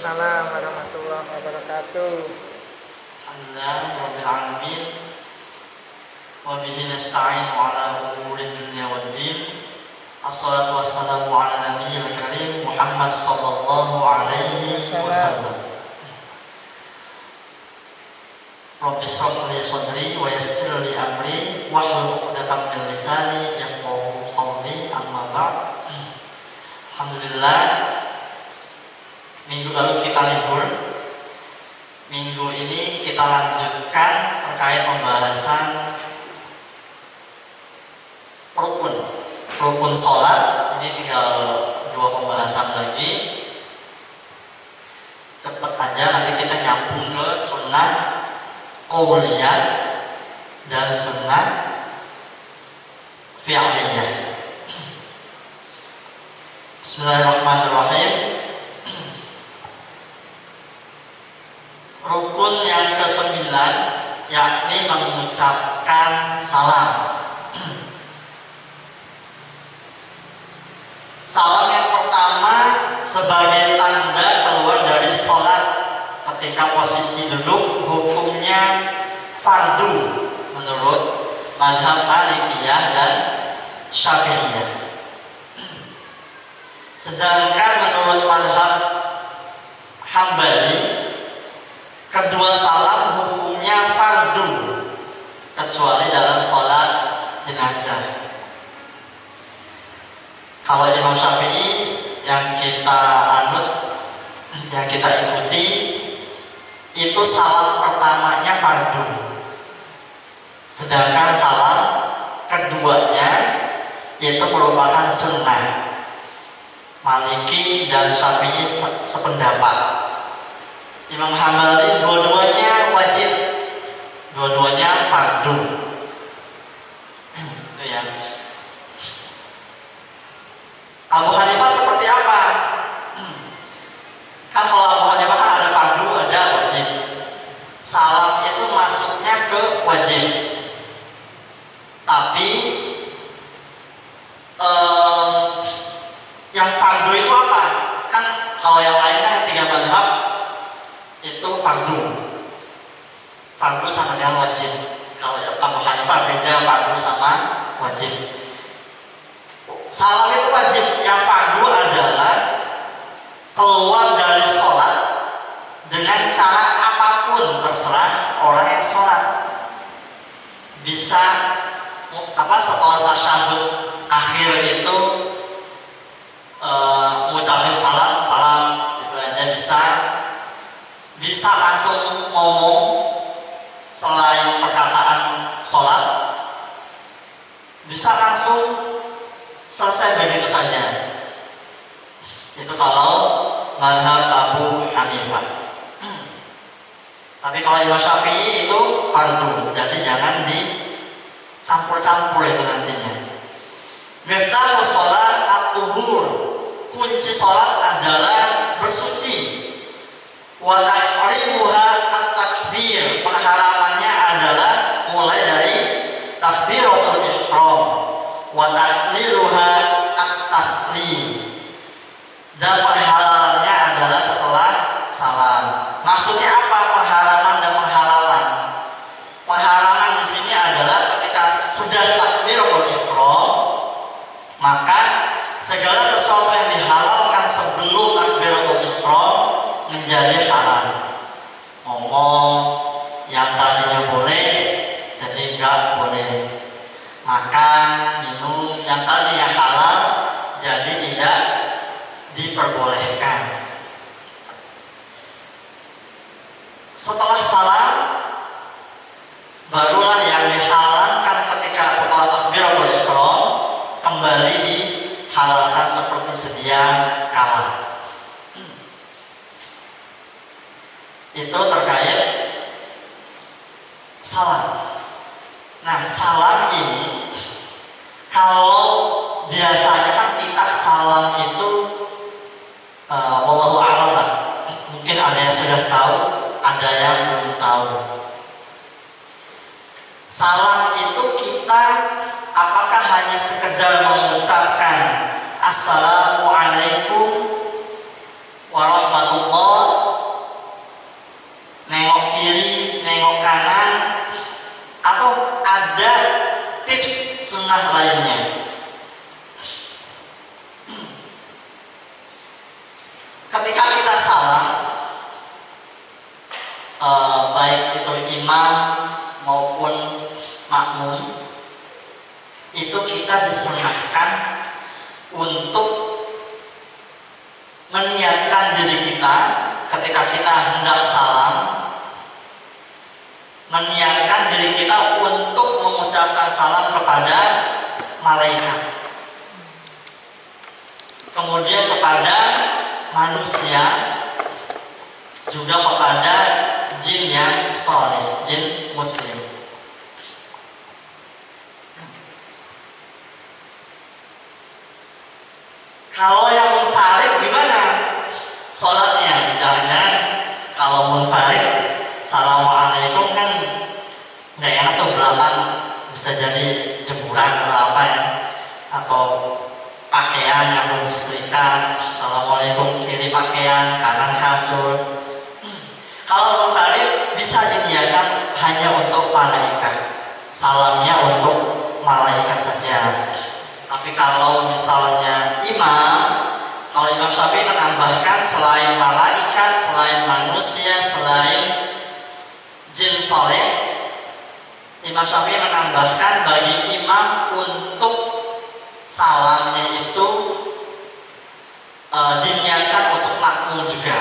Waalaikumsalam warahmatullahi wabarakatuh. Alhamdulillahirabbil alamin. Wa bihi nasta'inu ala umuri dunya waddin. Assalatu wassalamu ala nabiyyil karim Muhammad sallallahu alaihi wasallam. Rabbi shrah li sadri wa yassir li amri wahlul 'uqdatam min lisani yafqahu qawli, amma ba'd. Alhamdulillah, minggu lalu kita libur. Minggu ini kita lanjutkan terkait pembahasan rukun sholat. Ini tinggal 2 pembahasan lagi. Cepet aja, nanti kita nyambung ke sunnah qauliyah dan sunnah fi'liyah. Bismillahirrahmanirrahim. Rukun yang ke-9 yakni mengucapkan salam. Salam yang pertama sebagai tanda keluar dari sholat ketika posisi duduk, hukumnya fardu menurut mazhab Malikiyah dan Syafi'iyah. Sedangkan menurut mazhab Hambali, kedua salam hukumnya fardu kecuali dalam sholat jenazah. Kalau Imam Syafi'i yang kita anut, yang kita ikuti, itu salam pertamanya fardu, sedangkan salam keduanya itu merupakan sunnah. Maliki dan Syafi'i sependapat. Imam Hambali dua-duanya wajib, dua-duanya fardu. Itu ya. Abu Hanifah seperti apa? Kan kalau Abu Hanifah kan ada fardu, ada wajib. Salam itu masuknya ke wajib. Tapi yang fardu itu apa? Kan kalau yang lain kan 3 mazhab itu fardu. Fardu sama dengan wajib. Kalau Abu Hanifah beda fardu sama wajib. Salam itu wajib. Yang fardu adalah keluar dari sholat dengan cara apapun, terserah orang yang sholat. Bisa setelah tasyahud akhir itu ngucapin salam gitu aja bisa langsung ngomong selain perkataan sholat, bisa langsung selesai begitu saja. Itu kalau mazhab Abu Hanifah. Tapi kalau Imam Syafi'i itu fardu, jadi jangan dicampur-campur itu nantinya. Miftahus sholat at-tuhur, kunci sholat adalah bersuci. Wa tahrimuha at-takbir, pengharamannya adalah mulai dari takbiratul ihram. Wa tahliluha at-taslim, dan penghalalannya adalah setelah salam. Maksudnya apa pengharaman dan penghalalan? Pengharaman di sini adalah ketika sudah takbiratul ihram, maka segala sesuatu yang dihalalkan sebelum takbiratul ihram menjadi halal. Ngomong yang tadinya boleh jadi enggak boleh. Makan, minum yang tadinya halal jadi tidak diperbolehkan. Setelah salam, barulah yang dihalalkan ketika setelah takbiratul ihram kembali dihalalkan seperti sedia kala. Itu terkait salam. Nah, salam ini kalau biasanya kan kita salam itu wallahu a'lam lah. Mungkin ada yang sudah tahu, ada yang belum tahu. Salam itu kita apakah hanya sekedar mengucapkan assalamualaikum warahmatullahi sunnah lainnya. Ketika kita salam, baik itu imam maupun makmum, itu kita disunahkan untuk meniatkan diri kita ketika kita hendak salam, meniatkan diri kita untuk mengucapkan salam kepada malaikat, kemudian kepada manusia, juga kepada jin yang soleh, jin muslim. Kalau yang munfarid gimana sholatnya? Jangan-jangan kalau munfarid assalamualaikum kan nggak enak tuh, belakang bisa jadi jemuran atau apa ya, atau pakaian yang belum disetrika, assalamualaikum, kiri pakaian, kanan kasur. Kalau munfarid bisa diniatkan hanya untuk malaikat, salamnya untuk malaikat saja. Tapi kalau misalnya imam, kalau Imam Syafi'i menambahkan selain malaikat, selain manusia, selain jin soleh, Imam Syafi'i menambahkan bagi imam untuk salamnya itu diniatkan untuk makmum juga.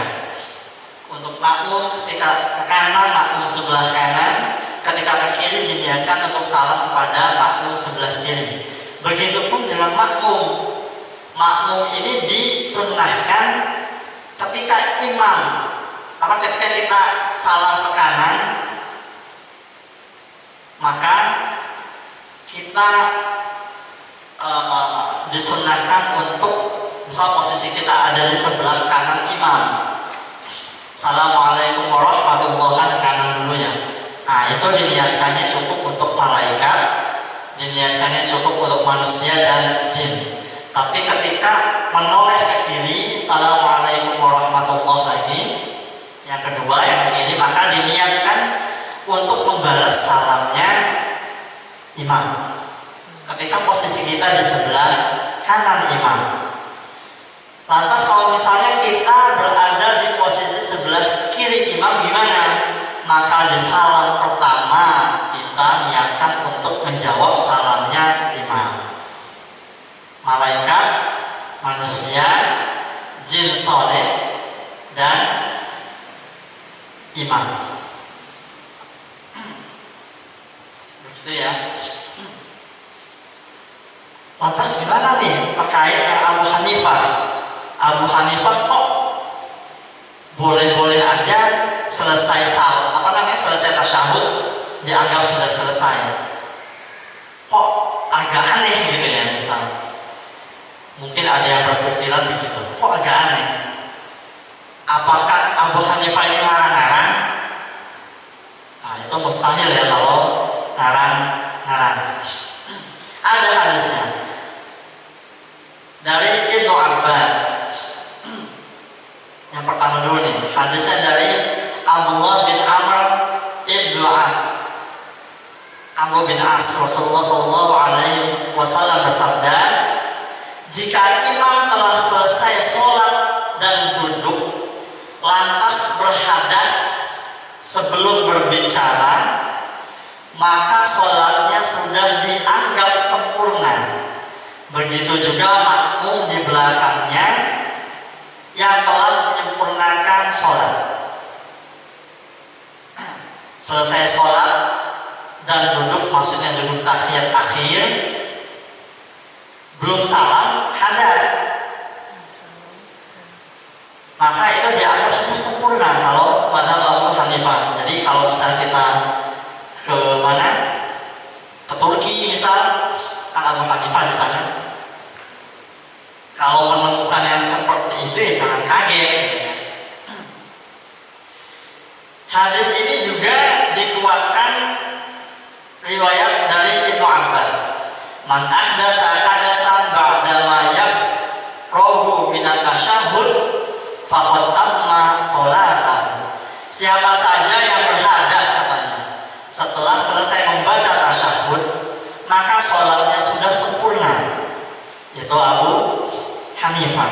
Untuk makmum ketika ke kanan, makmum sebelah kanan, ketika ke kiri diniatkan untuk salam kepada makmum sebelah kiri. Begitupun dengan makmum. Makmum ini disunnahkan ketika imam, ketika kita salam ke kanan, maka kita disunnahkan untuk, misal posisi kita ada di sebelah kanan imam, assalamualaikum warahmatullahi wabarakatuh, kanan dulunya. Nah, itu diniatkannya cukup untuk malaikat, diniatkannya cukup untuk manusia dan jin. Tapi ketika menoleh ke kiri, assalamualaikum warahmatullahi wabarakatuh, yang kedua yang kiri, maka diniatkan untuk membalas salamnya imam. Ketika posisi kita di sebelah kanan imam. Lantas kalau misalnya kita berada di posisi sebelah kiri imam gimana? Maka di salam pertama kita niatkan untuk menjawab salamnya imam. Malaikat, manusia, jin soleh, dan imam. Begitu ya. Lantas gimana nih terkait yang Abu Hanifah? Abu Hanifah kok boleh-boleh aja selesai salam, selesai tasyahud dianggap sudah selesai. Kok agak aneh gitu ya, misal. Mungkin ada yang berpikiran begitu. Kok agak aneh? Apakah Abu Hanifah ini ngarang-ngarang? Nah, itu mustahil ya kalau ngarang-ngarang. Ada hadisnya dari Ibnu Abbas. Yang pertama dulu nih, hadisnya dari Abdullah bin Amr ibn As. Amr bin As, Rasulullah Shallallahu Alaihi Wasallam bersabda, jika imam telah selesai sholat dan duduk, lantas berhadas sebelum berbicara, maka sholatnya sudah dianggap sempurna. Begitu juga makmum di belakangnya yang telah menyempurnakan sholat. Selesai sholat dan duduk, maksudnya duduk tahiyat akhir, belum salam, hadas, maka itu dianggap sudah sempurna kalau mazhab Abu Hanifah. Jadi kalau misalnya kita ke mana, ke Turki misal, kan Abu Hanifah di sana. Kalau menemukan yang seperti itu ya jangan kaget. Hadis ini juga dikuatkan riwayat dari Ibnu Abbas. Man ahdasa hadasan ba'da ma yafrahu minat tasyahud faqad tamma sholatahu. Siapa saja yang berhadas, katanya, setelah selesai membaca tasyahud, maka sholatnya sudah sempurna, yaitu Abu Hanifah.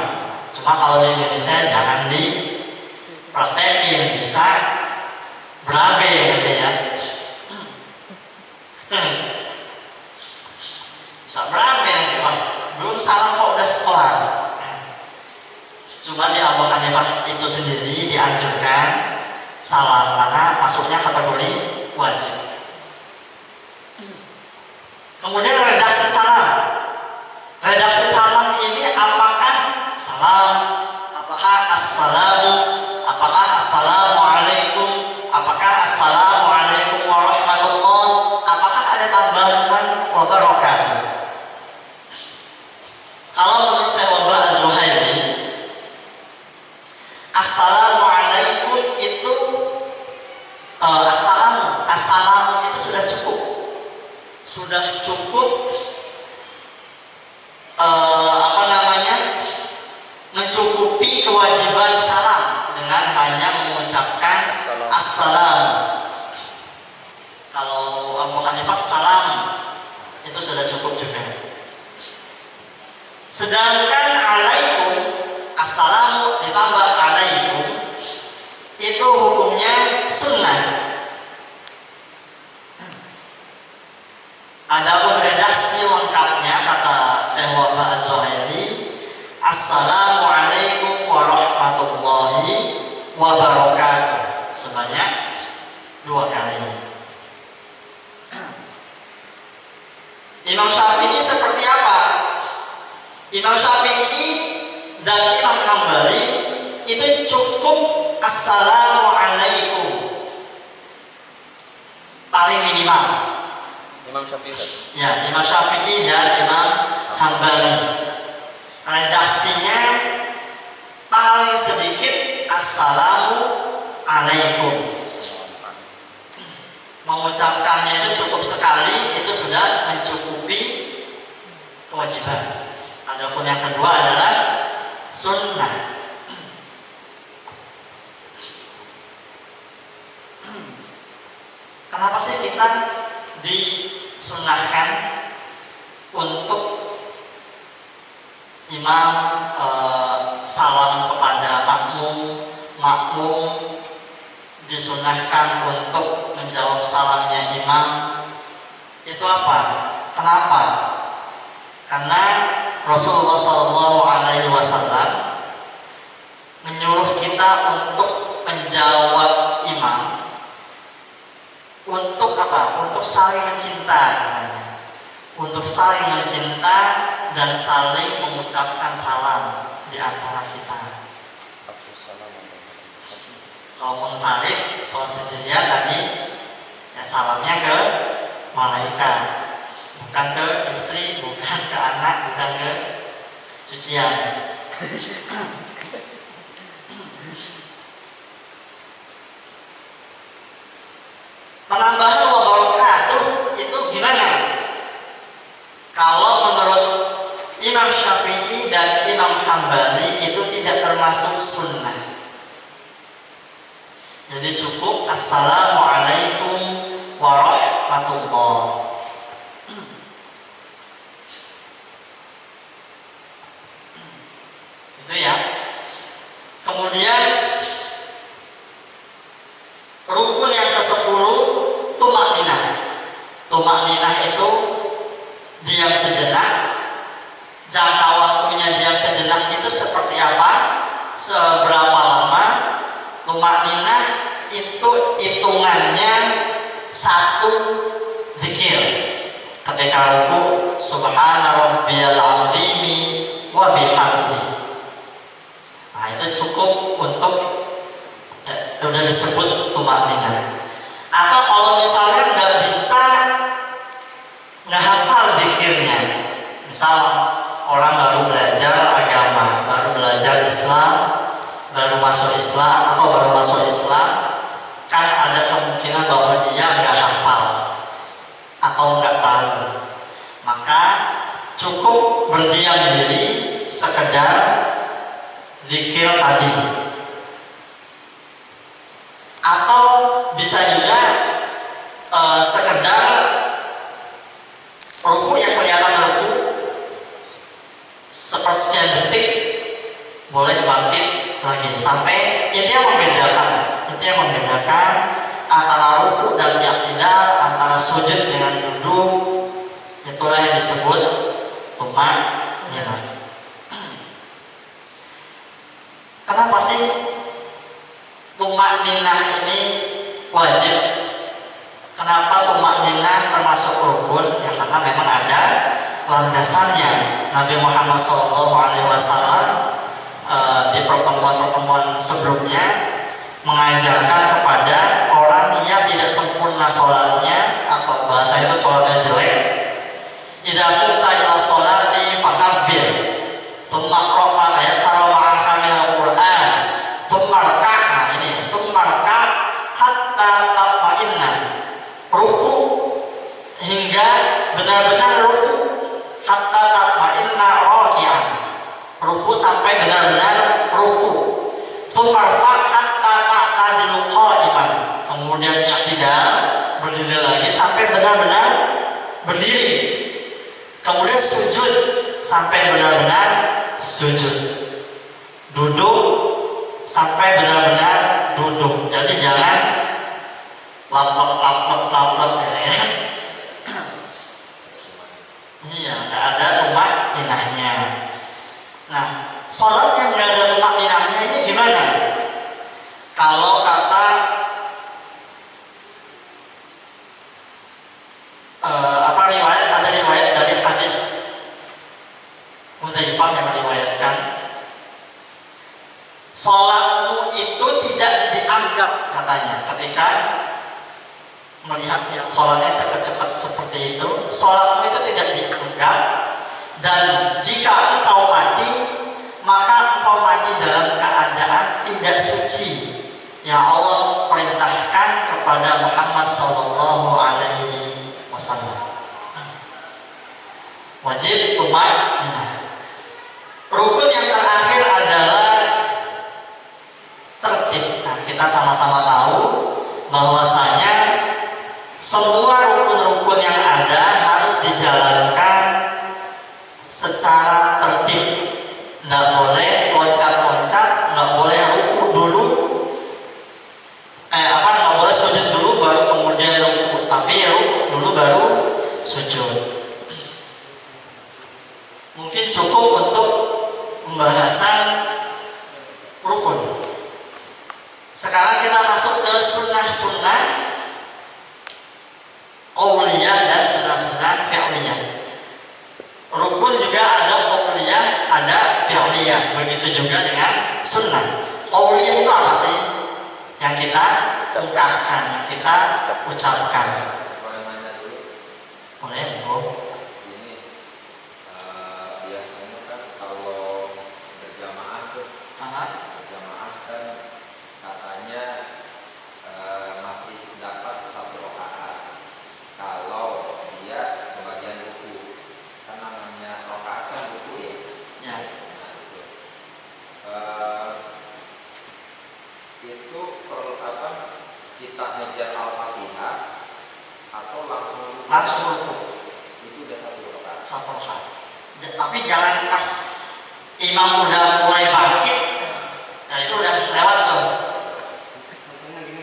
Cuma kalau di Indonesia jangan dipraktekin, bisa berabe gitu ya. Bisa berabe nanti, wah belum salah kok udah kelar. Cuma di Abu Hanifah itu sendiri dianjurkan salam karena masuknya kategori wajib. Kemudian redaksi salam. Redaksi salam ini apakah salam, apakah assalamu, apakah assalamualaikum, apakah assalamualaikum warahmatullah, apakah ada tambahan wabarakatuh? Kalau menurut saya Wabah Az-Zuhaili, assalamualaikum itu assalamu itu sudah cukup mencukupi kewajiban salam dengan hanya mengucapkan assalam. Kalau Abu Hanifah salam itu sudah cukup juga. Sedangkan alaikum, assalamu ditambah alaikum itu hukumnya sunnah. Adapun redaksi lengkapnya kata Syekh Wahbah Az-Zuhaili, assalamualaikum warahmatullahi wabarakatuh sebanyak 2 kali. Imam Syafi'i seperti apa? Imam Syafi'i dan Imam Hambali itu cukup assalamualaikum paling minimal. Imam Syafi'i. Ya, Imam Syafi'i dan Imam Hambali. Redaksinya paling sedikit assalamualaikum. Mengucapkannya itu cukup sekali, itu sudah mencukupi kewajiban. Adapun yang kedua adalah sunnah. Kenapa sih kita disunahkan untuk imam salam kepada makmum disunahkan untuk menjawab salamnya imam? Itu apa? Kenapa? Karena Rasulullah SAW menyuruh kita untuk menjawab imam. Untuk apa? Untuk saling mencinta katanya. Untuk saling mencinta dan saling mengucapkan salam di antara kita. Kalau munfarid, sholat sendirian tadi, ya salamnya ke malaikat, bukan ke istri, bukan ke anak, bukan ke cucian. Penambahan wabarakatuh itu gimana? Kalau menurut Imam Syafi'i dan Imam Hambali itu tidak termasuk sunnah. Jadi cukup assalamualaikum warahmatullah. Itu ya. Kemudian rukun yang ke-10 tumakninah. Tumakninah itu diam sejenak. Jangka waktunya diam sejenak itu seperti apa? Seberapa lama? Tumakninah itu hitungannya 1 zikir. Ketika ruku, subhana rabbiyal azimi wa bihamdi. Nah, itu cukup untuk sudah disebut tumakninah. Atau kalau misalnya nggak bisa, nggak hafal zikirnya, misal orang baru belajar agama, baru belajar Islam, baru masuk Islam atau baru masuk Islam, kan ada kemungkinan bahwa dia nggak hafal atau nggak tahu. Maka cukup berdiam diri sekedar zikir tadi. Atau bisa juga sekedar ruku yang kelihatan ruku, yang membedakan, antara ruku dan i'tidal, antara sujud dengan duduk, itulah yang disebut tumaninah. Kenapa sih tumaninah ini wajib? Kenapa tumaninah termasuk rukun? Ya karena memang ada landasannya. Nabi Muhammad SAW di pertemuan-pertemuan sebelumnya mengajarkan kepada orang yang tidak sempurna sholatnya, atau bahasa itu sholatnya jelek, idza qumta ila sholati fakabbir tsumma qra' ma tayassara ma'aka minal Qur'an tsumma rka'. Nah ini tsumma rka' hatta tatma'inna, ruku hingga benar-benar ruku, hatta tatma'inna raki'an, ruku sampai benar-benar ruku, tsumma rfa' hatta ta'tadilu qa'iman, kemudian i'tidal, berdiri lagi sampai benar-benar berdiri, kemudian sujud sampai benar-benar sujud, duduk sampai benar-benar duduk. Jadi jangan lap-lap ya. Iya, nggak ada tumaninahnya. Nah, sholat yang nggak ada tumaninahnya ini gimana? Kalau kata ada riwayat dari hadis Hudzaifah yang meriwayatkan, sholatmu itu tidak dianggap, katanya, ketika melihat yang sholatnya cepat-cepat seperti itu, sholatmu itu tidak dianggap, dan jika engkau mati, maka engkau mati dalam keadaan tidak suci yang Allah perintahkan kepada Muhammad SAW. Wajib tumaninah. Rukun yang terakhir adalah tertib. Nah, kita sama-sama tahu bahwasanya semua rukun-rukun yang ada harus dijalankan secara tertib. Nggak boleh loncat-loncat, nggak boleh ruku dulu, nggak boleh sujud dulu baru kemudian ruku, tapi ruku dulu baru sujud. Mungkin cukup untuk pembahasan rukun. Sekarang kita masuk ke sunnah-sunnah qauliyah dan sunnah-sunnah fi'liyah. Rukun juga ada qauliyah, ada fi'liyah. Begitu juga dengan sunnah. Qauliyah itu apa sih? Yang kita ungkapkan, yang kita ucapkan. Boleh, Bu? Berjamaah kan katanya masih dapat 1 rakaat kalau dia kebagian ruku, kan namanya rakaat kan ruku ya. Ya. Nah, itu perlu apa? Kita ngejar Al-Fatihah atau langsung ruku? Itu udah 1 rakaat. 1 rakaat. Tapi jangan pas imam udah mulai bangkit, nah itu udah lewat tuh. Contohnya gini,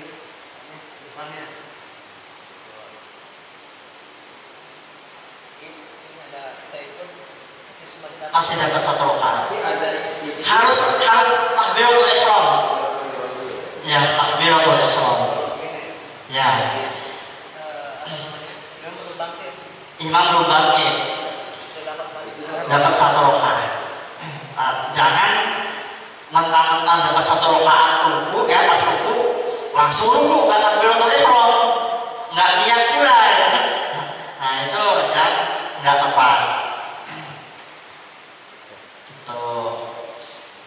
misalnya masih dapat 1 rakaat. Harus takbiratul ihram. Ya, takbiratul ihram. Ya. Imam belum bangkit, dapat 1 rakaat. Jangan mentang-mentang dapat 1 rakaat ruku, ya pas ruku langsung ruku, nggak takbiratul ihram, nggak niat pula ya. Nah itu yang nggak tepat. Itu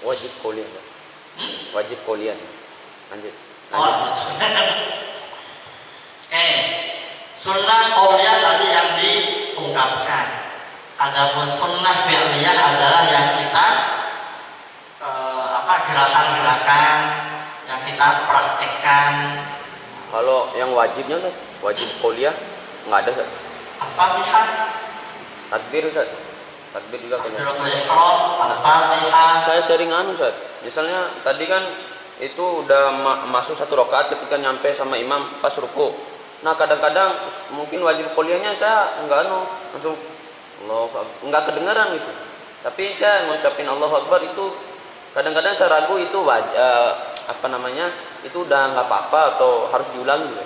wajib kuliah. Wajib kuliah. Lanjut. Oke, sunnah qauliyah tadi yang diungkapkan. Adapun sunnah fi'liyah adalah yang kita gerakan-gerakan yang kita praktekkan. Kalau yang wajibnya Ustaz, wajib kuliah nggak ada Ustaz. Al-Fatihah, Takbir Ustaz. Takbir juga kan. takbiratul ihram, Al-Fatihah. Saya sering Ustaz. Misalnya tadi kan itu udah masuk 1 rakaat ketika nyampe sama imam pas ruku. Nah kadang-kadang mungkin wajib kuliahnya saya langsung nggak kedengaran gitu. Tapi saya ngucapin Allahu Akbar itu kadang-kadang saya ragu itu itu udah nggak apa-apa atau harus diulangi gitu.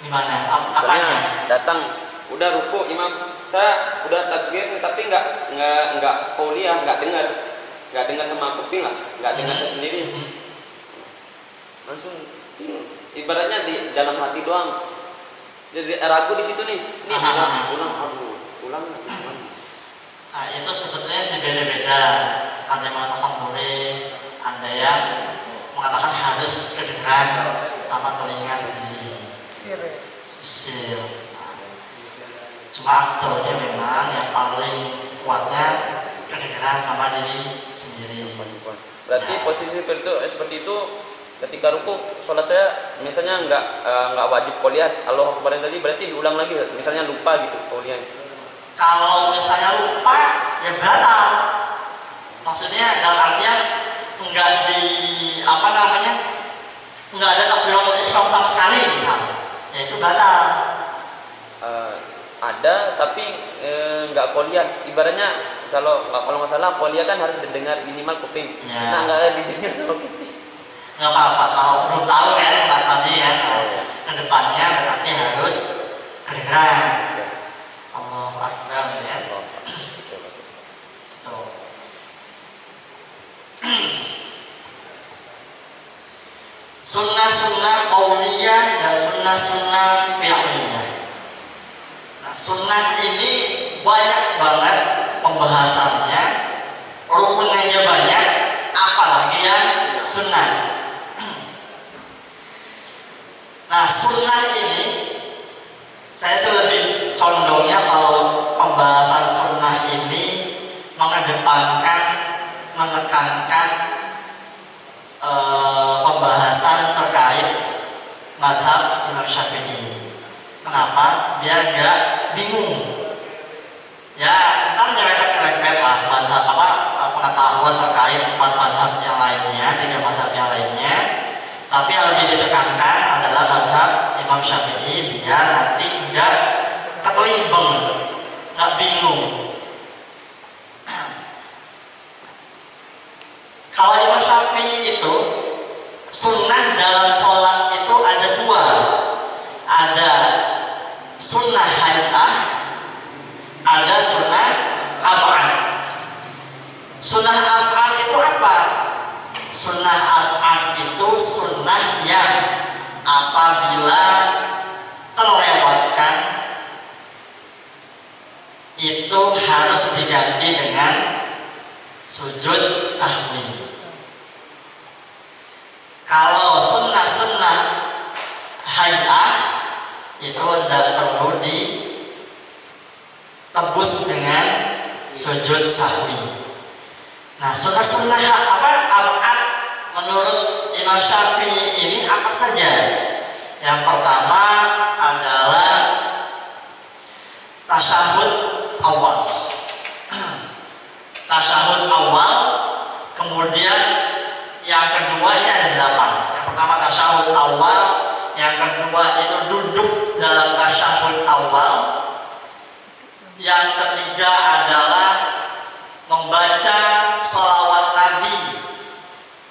Gimana? Misalnya datang udah ruku imam, saya udah takbir tapi nggak kuliah, nggak dengar sama kuping lah, nggak dengar saya sendiri. Langsung ibaratnya di dalam hati doang. Jadi ragu di situ nih. Ulang. Nah, itu sebetulnya sih beda-beda. Ada yang mengatakan boleh, ada yang mengatakan harus kedengaran sama telinga sendiri. Bisil. Cuma aktornya memang yang paling kuatnya kedengaran sama diri sendiri. Berarti posisi seperti itu ketika ruku sholat saya misalnya nggak wajib kuliah Allahu Akbar tadi, berarti diulang lagi misalnya lupa gitu kuliah. Kalau misalnya lupa ya batal. Maksudnya dalam artian enggak enggak ada takbiratul ihram sama sekali misalnya, ya itu batal. Ada tapi nggak kuliah. Ibaratnya kalau nggak salah kuliah kan harus didengar minimal kuping. Ya. Nah nggak didengar sama kuping. Nggak apa-apa kalau belum tahu ya tadi ya. Kedepannya berarti harus kedengaran. Allahu Akbar ya. Tuh. Sunnah-sunnah qauliyah dan sunnah-sunnah fi'liyah. Nah, sunnah ini banyak banget pembahasannya, rukunnya banyak, apalagi ya sunnah. Nah, sunnah ini saya lebih condongnya kalau pembahasan sunnah ini menekankan pembahasan terkait mazhab Imam Syafi'i. Kenapa? Biar nggak bingung. Ya, ntar nyerempet lah pengetahuan terkait 4 mazhab yang lainnya, 3 mazhab yang lainnya. Tapi yang lebih ditekankan adalah mazhab Imam Syafi'i biar nanti nggak terlimbang, nggak bingung. Kalau Imam Syafi'i itu sunnah dalam sholat itu ada 2, ada sunnah hay'ah, ada sunnah ab'ad. Sunnah ab'ad itu apa? Sunnah ab'ad itu sunnah yang apabila terlewatkan itu harus diganti dengan sujud sahwi. Kalau sunnah-sunnah hay'ah itu tidak perlu ditebus dengan sujud sahwi. Nah, sunnah-sunnah ab'ad menurut Imam Syafi'i ini apa saja? Yang pertama adalah tasyahud awal. Tasyahud awal, kemudian yang kedua ini ada 8. Yang pertama tasyahud awal, yang kedua itu duduk dalam tasyahud awal, yang ketiga adalah membaca sholawat Nabi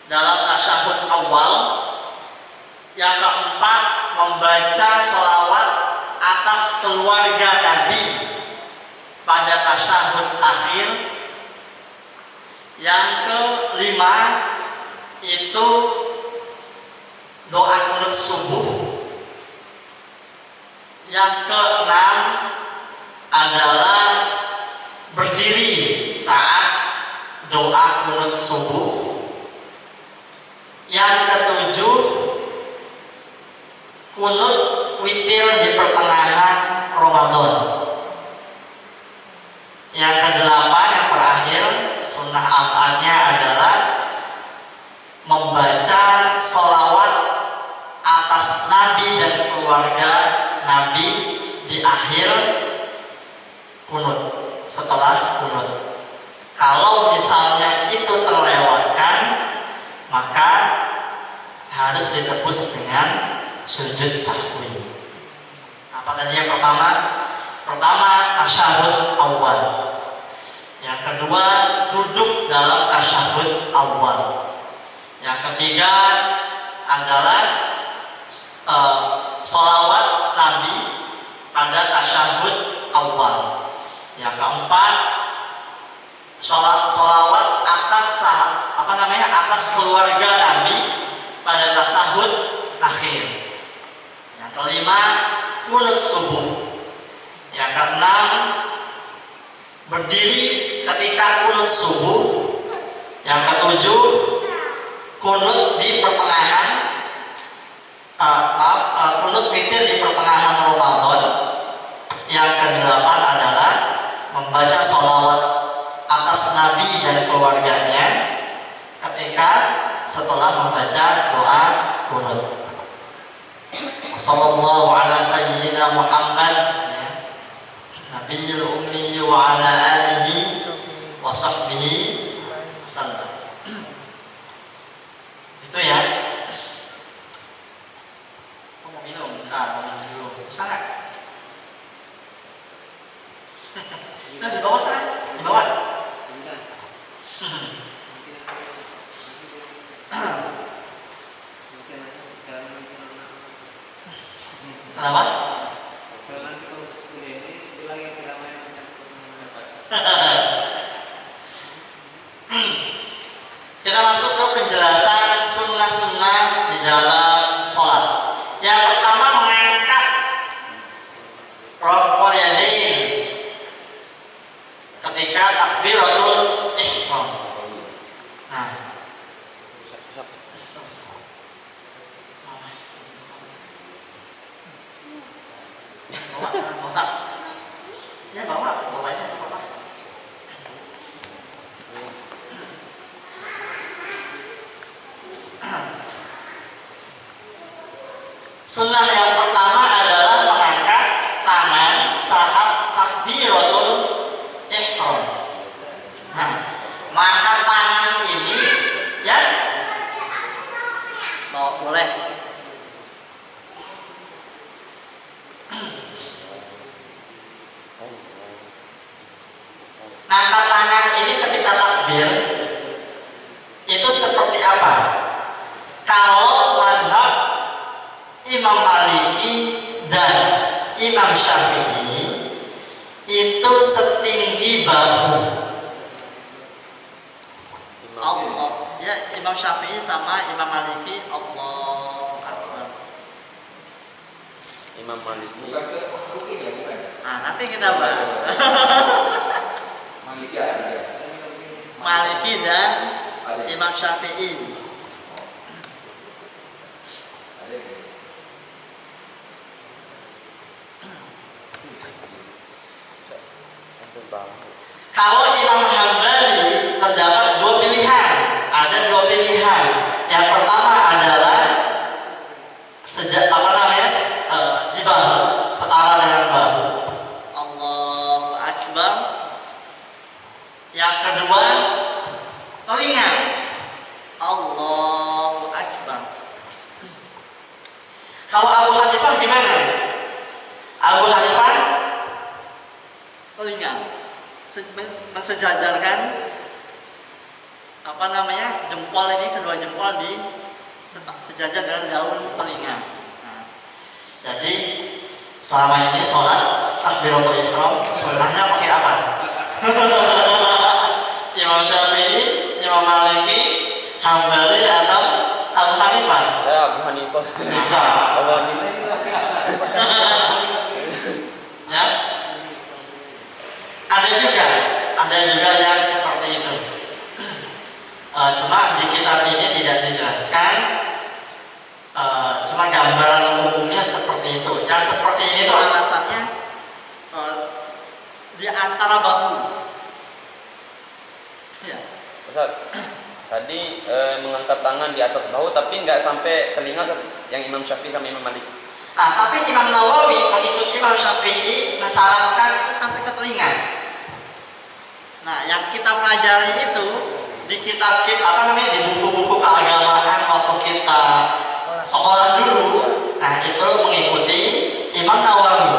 dalam tasyahud awal, yang keempat membaca sholawat atas keluarga Nabi pada tasyahud akhir, yang kelima itu doa qunut subuh, yang keenam adalah berdiri saat doa qunut subuh, yang ketujuh qunut witir di pertengahan Ramadan, yang kedelapan yang terakhir sunnah ab'adnya adalah membaca sholawat atas Nabi dan keluarga Nabi di akhir kunut, setelah kunut. Kalau misalnya itu terlewatkan, maka harus ditebus dengan sujud sahwi. Apa tadi yang pertama? Pertama, tasyahud awal. Yang kedua, duduk dalam tasyahud awal. Yang ketiga adalah sholawat Nabi pada tasyahud awal. Yang keempat, sholawat atas keluarga Nabi pada tasyahud akhir. Yang kelima, qunut subuh. Yang keenam, berdiri ketika qunut subuh. Yang ketujuh, qunut di pertengahan qunut witir di pertengahan Ramadan. Yang kedelapan adalah membaca sholawat atas Nabi dan keluarganya ketika setelah membaca doa qunut. Sallallahu ala sayyidina Muhammad Nabiyil ummi wa ala alihi wa sahbihi wasallam. Itu ya. Mau minum? Mau minum dulu. Bisa nggak? Nah, di bawah sana, di bawah. Kenapa? Kita masuk ke penjelasan sunnah-sunnah di dalam sholat. Yang pertama, mengangkat raf'ul yadain ketika takbiratul ihram. Nah, bawanya apa? Sunnah yang pertama adalah mengangkat tangan saat takbiratul ihram. Nah, mengangkat tangan ini ya, boleh. Angkat tangan ini ketika takbir itu seperti apa? Kalau mazhab Imam Maliki dan Imam Syafi'i itu setinggi bahu. Allah, ya, Imam Syafi'i sama Imam Maliki Allahu Akbar. Imam Maliki Bukan ke mungkin ya, bukan. Nah, nanti kita bahas. Maliki dan Imam Syafi'i. Kalau Imam Hambali terdapat dua pilihan. Ada dua pilihan. Yang pertama adalah di bahu, setara dengan bahu. Allahu Akbar. Yang kedua, telinga. Allahu Akbar. Kalau Abu Hanifah gimana? Abu Hanifah telinga, mensejajarkan jempol ini, kedua jempol di sejajar dengan daun telinga. Nah, jadi selama ini sholat takbiratul ihram sunnahnya pakai apa? Imam Syafi'i, Imam Maliki, Hambali atau Abu Hanifah? Saya Abu Hanifah. Abu Hanifah. Ya. Ada juga yang seperti itu. Cuma di kitab ini tidak dijelaskan. Cuma gambaran umumnya seperti itu. Yang seperti ini itu alasannya di antara bahu. Ya. Ustaz, tadi mengangkat tangan di atas bahu tapi nggak sampai telinga, yang Imam Syafi'i sama Imam Malik. Nah, tapi Imam Nawawi mengikuti Imam Syafi'i mensyaratkan itu sampai ke telinga. Nah, yang kita pelajari itu di kitab apa namanya, di buku-buku keagamaan waktu kita sekolah dulu, nah itu mengikuti Imam Nawawi.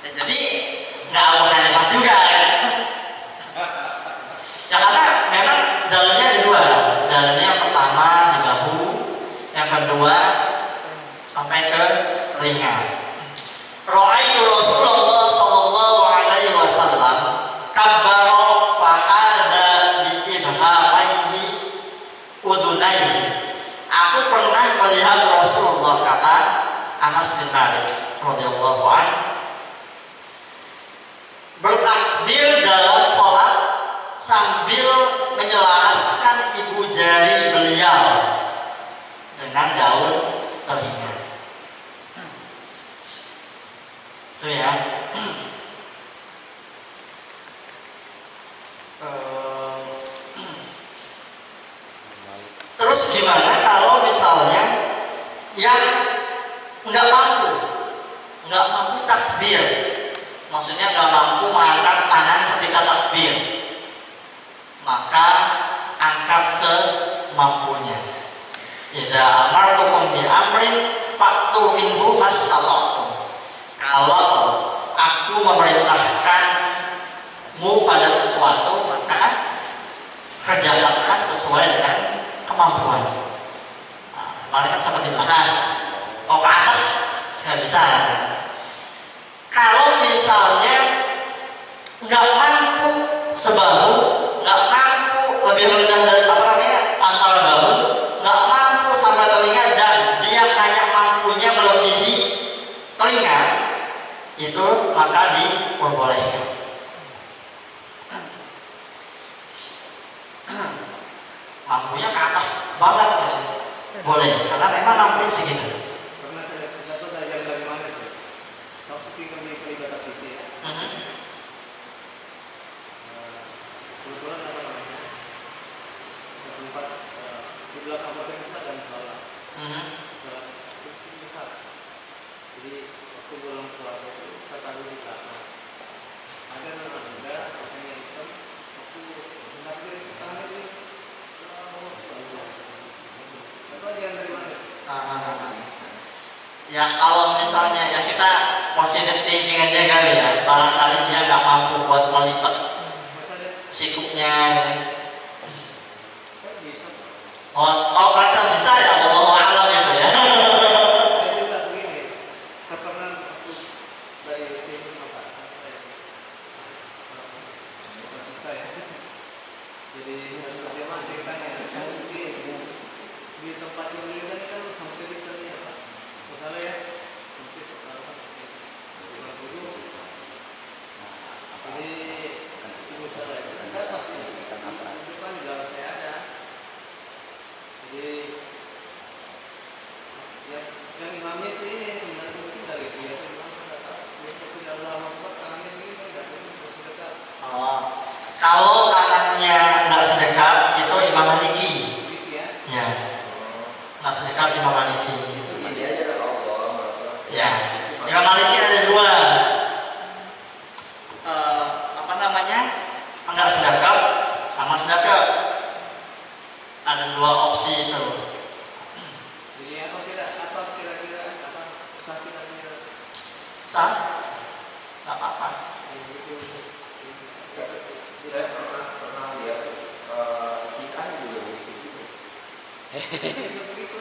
Ya, jadi nggak Abu Hanifah juga. Ya karena memang dalilnya ada dua. Dalilnya yang pertama di bahu, yang kedua sampai ke telinga. Ra'aitu Rasulullah sallallahu alaihi wasallam kabbara fa'ada bi ibhamaihi udunaihi. Aku pernah melihat Rasulullah, kata Anas bin Malik radhiyallahu anhu, bertakbir dalam sholat sambil menyelaraskan ibu jari beliau dengan daun telinga. Itu ya. Terus gimana kalau misalnya yang nggak mampu takbir, maksudnya nggak mampu mengangkat tangan ketika takbir, maka angkat semampunya. Idza amartukum bi amrin fa'tu minhu mastata'tum. Kalau aku memerintahkanmu pada sesuatu, maka kerjakanlah sesuai dengan kemampuan. Nah, kemarin kan sempat dibahas, ke atas nggak bisa. Kalau misalnya nggak mampu sebahu, nggak mampu lebih rendah dari apa namanya pangkal bahu, nggak mampu sampai telinga, dan dia hanya mampunya melebihi telinga, itu maka diperbolehkan. Mampunya ke atas banget ya, boleh, karena memang mampunya segitu. Pernah saya dapat ajar dari mana itu? Seperti kami kelibatan situ ya. Kebetulan apa namanya? Saya sempat di belakang motor kita dan salah. Salah itu besar. Jadi waktu pulang keluarga itu saya taruh di belakang. Ada anak muda, pakainya hitam. Waktu hendak beri tangan itu, apa yang dari mana? Ya kalau misalnya ya kita positive thinking aja kali ya, barangkali dia nggak mampu buat melipat sikupnya. Oh, kalau mereka bisa ya Allah alam gitu ya. Saya juga begini, saya pernah waktu dari sini apa sampai bisa ya. Jadi saya jemaah ceritanya, di tempat yang beliau ini kan sampai di sini ya Pak. Masalah ya, sampai ke arah bulan dulu. Jadi ibu saya pasti depan di dalam saya ada. Jadi yang imamnya itu ini sebenarnya mungkin dari dia itu imam tidak tahu. Biasa tidak lama buat tangannya begini tidak terus dekat. Oh, kalau tangannya nggak sedekat itu Imam Maliki. Gitu ya. Ya, nggak sedekat Imam Maliki. Itu dia aja kan Allah. Ya, Imam Maliki ada dua. Apa namanya? Enggak sedekat sama sedekat. Ada dua opsi itu. Jadi apa kira-kira apa sah kira-kira Sah? Nggak apa-apa. Saya pernah lihat Syiah juga begitu.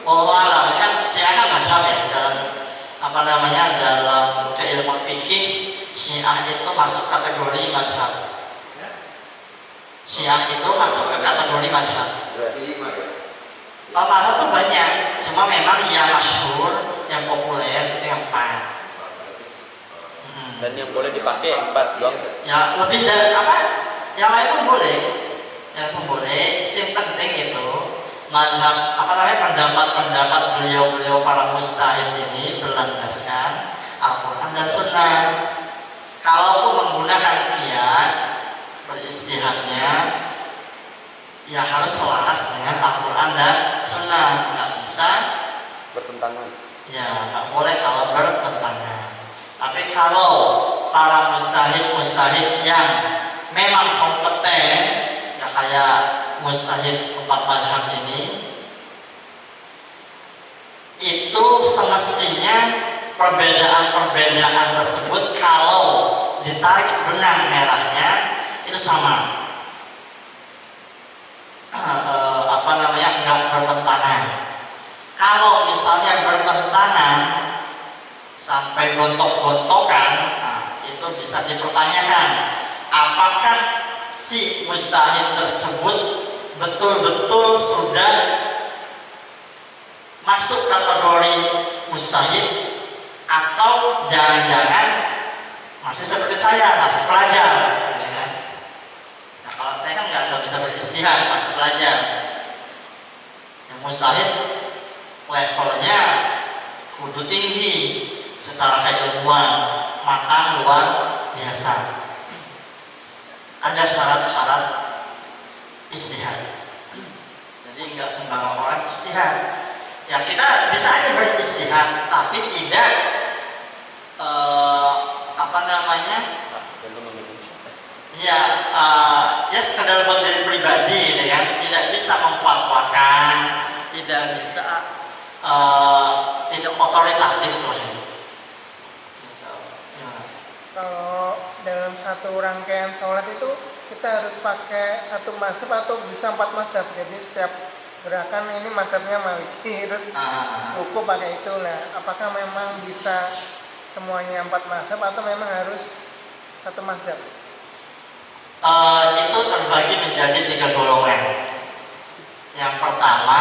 Wallahu a'lam, kan Syiah kan macam ya dalam apa namanya, dalam keilmuan fikih Syiah itu masuk kategori madhab. Syiah itu masuk ke kategori madhab. Berarti 5 ya. Madhab tuh banyak, cuma memang yang masyhur, yang populer itu yang 4. Dan yang boleh dipakai 4 doang. Ya lebih dari apa? Yang lain pun boleh. Yang pun boleh. Yang penting itu madhab apa namanya, pendapat-pendapat beliau-beliau para mujtahid ini berlandaskan Al-Quran dan Sunnah. Kalaupun menggunakan kias beristihadnya, ya harus selaras dengan Al-Quran dan Sunnah. Nggak bisa Bertentangan. ya, nggak boleh kalau bertentangan. Tapi kalau para mujtahid yang memang kompeten ya kayak mustahid 4 mazhab ini, itu semestinya perbedaan tersebut kalau ditarik benang merahnya itu sama, nggak bertentangan. Kalau misalnya bertentangan sampai gontok-gontokan, itu bisa dipertanyakan apakah si mustahid tersebut betul-betul sudah masuk kategori mustahid atau jangan-jangan masih seperti saya, masih pelajar, gitu kan? Nah, kalau saya kan nggak bisa beristihad, masih pelajar. Yang mustahid levelnya kudu tinggi secara keilmuan, matang luar biasa. Ada syarat-syarat istihad. Jadi nggak sembarang orang istihad. Ya kita bisa aja beristihad, tapi tidak ya sekedar buat diri pribadi, ya kan? Tidak bisa memfatwakan, tidak bisa tidak otoritatif lah. Kalau dalam satu rangkaian sholat itu kita harus pakai satu mazhab atau bisa 4 mazhab. Jadi setiap gerakan ini mazhabnya Maliki, terus ruku pakai itu. Nah, apakah memang bisa semuanya 4 mazhab atau memang harus satu mazhab? Itu terbagi menjadi 3 golongan. Yang pertama,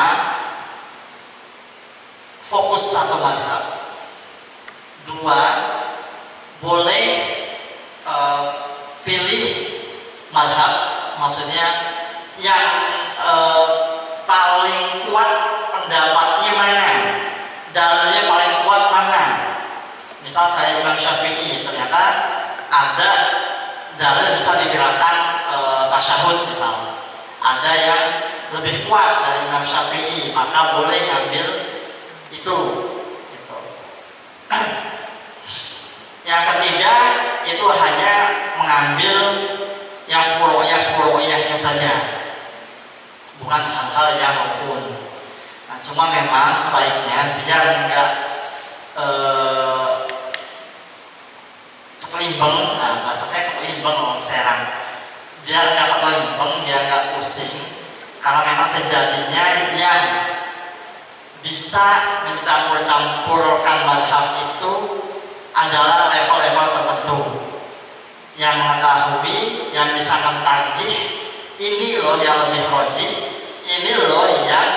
fokus satu mazhab. 2, boleh pilih mazhab, maksudnya yang paling kuat pendapatnya mana, dalilnya paling kuat mana. Misal saya Imam Syafi'i, ternyata ada dalil bisa digerakkan tasyahud misal, ada yang lebih kuat dari Imam Syafi'i, maka boleh ambil itu. Gitu. Yang ketiga itu hanya mengambil yang furu'iyahnya saja, bukan hal-hal yang rukun. Nah, cuma memang sebaiknya biar enggak kekelimbang, bahasa saya kekelimbang orang Serang, biar enggak kekelimbang, biar enggak pusing, karena memang sejatinya yang bisa mencampur-campurkan mazhab itu adalah level-level tertentu yang mengetahui, yang bisa mentarjih ini loh yang lebih rajih, ini loh yang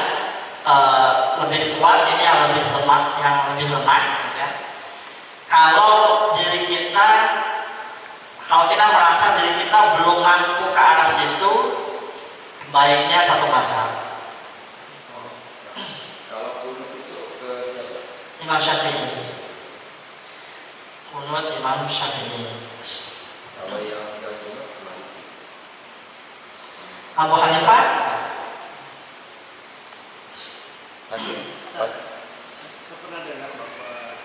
lebih kuat, ini yang lebih lemah, ya. Kalau kita merasa diri kita belum mampu ke arah situ, baiknya satu mazhab. Kalau kunut itu ke Imam Syafi'i. Kunut Imam Syafi'i. kalau yang kunut Maliki. Abu Hanifah. Hasil. Saya pernah dengar bahwa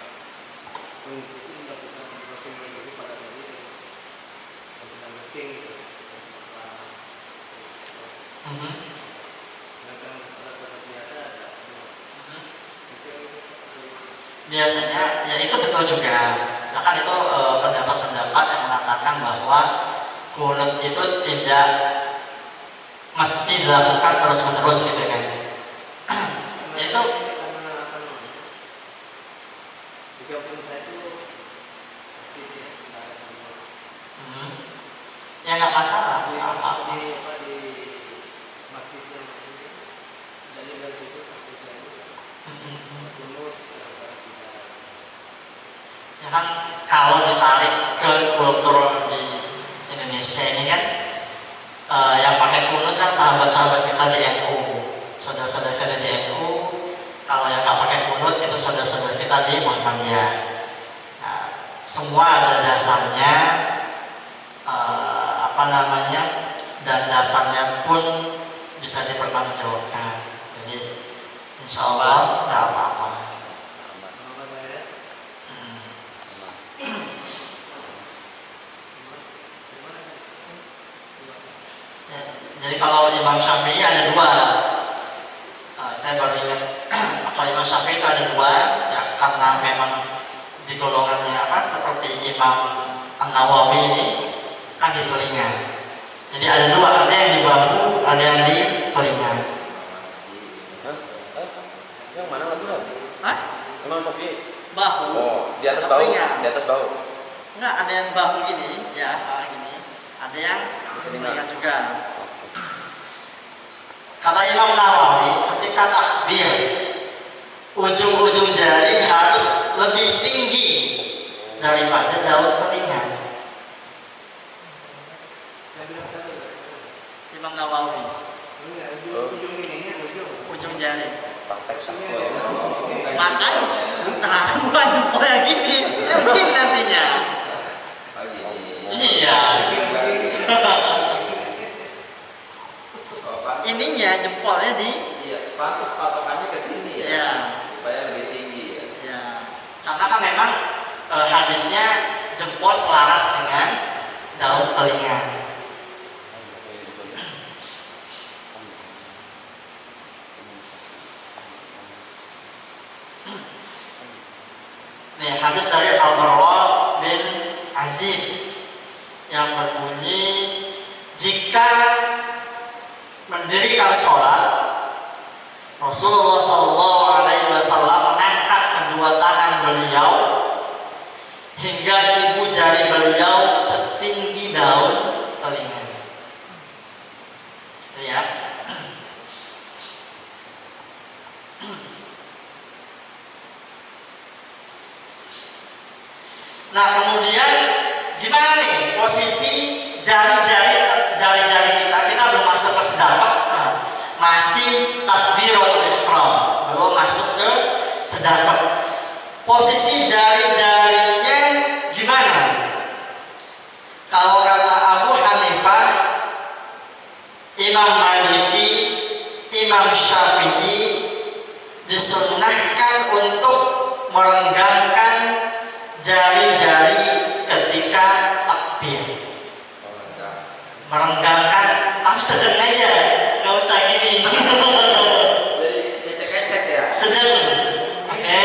kunut itu dilakukan Rasulullah itu pada saat itu tentang meeting gitu. Sedangkan pada saat biasa ada Biasanya ya itu betul juga. Nah, kan itu pendapat-pendapat yang mengatakan bahwa kunut itu tidak mesti dilakukan terus-menerus gitu kan. Itu ya nggak masalah. Ya kan kalau ditarik ke kultur di Indonesia ini kan yang pakai kunut kan sahabat-sahabat kita di NU, saudara-saudara kita di NU. Kalau yang nggak pakai kunut itu saudara-saudara kita di Muhammadiyah. Nah, semua ada dasarnya, dan dasarnya pun bisa dipertanggungjawabkan. Jadi insya Allah nggak apa-apa. Imam Syafi'i ada dua. Saya baru ingat kalau Imam Syafi'i itu ada dua, ya karena memang di golongannya apa seperti Imam An-Nawawi ini kan di telinga. Jadi ada dua, ada yang di bahu, ada yang di telinga. Yang mana lagi? Hah? Imam Syafi'i. Bahu. Oh, di atas bahu. Di atas bahu. Enggak, ada yang bahu gini, ya, gini. Ada yang telinga juga. Kata Imam Nawawi, ketika takbir, ujung-ujung jari harus lebih tinggi daripada daun telinga. Imam Nawawi. Ujung jari. Makanya bukan jempol yang gini, yang gini nantinya. Iya. Ininya jempolnya di. Iya, pantas patokannya ke sini ya. Iya. Supaya lebih tinggi ya. Ya. Karena kan memang hadisnya jempol selaras dengan daun telinga. Nih hadis dari Al-Barra bin Azib yang berbunyi, jika mendirikan sholat, Rasulullah SAW mengangkat kedua tangan beliau hingga ibu jari beliau setinggi daun telinga. Itu ya. Nah kemudian gimana nih posisi jari-jari kita belum masuk ke sedapak, masih takbiratul ihram, belum masuk ke sedapak. Posisi jari-jarinya gimana? Kalau kata Abu Hanifah, Imam Maliki, Imam Syafi'i disunnahkan untuk merenggangkan jari-jari ketika takbir. Merenggangkan, sedang aja, nggak usah gini. Jadi ecek-ecek ya. Sedang, oke.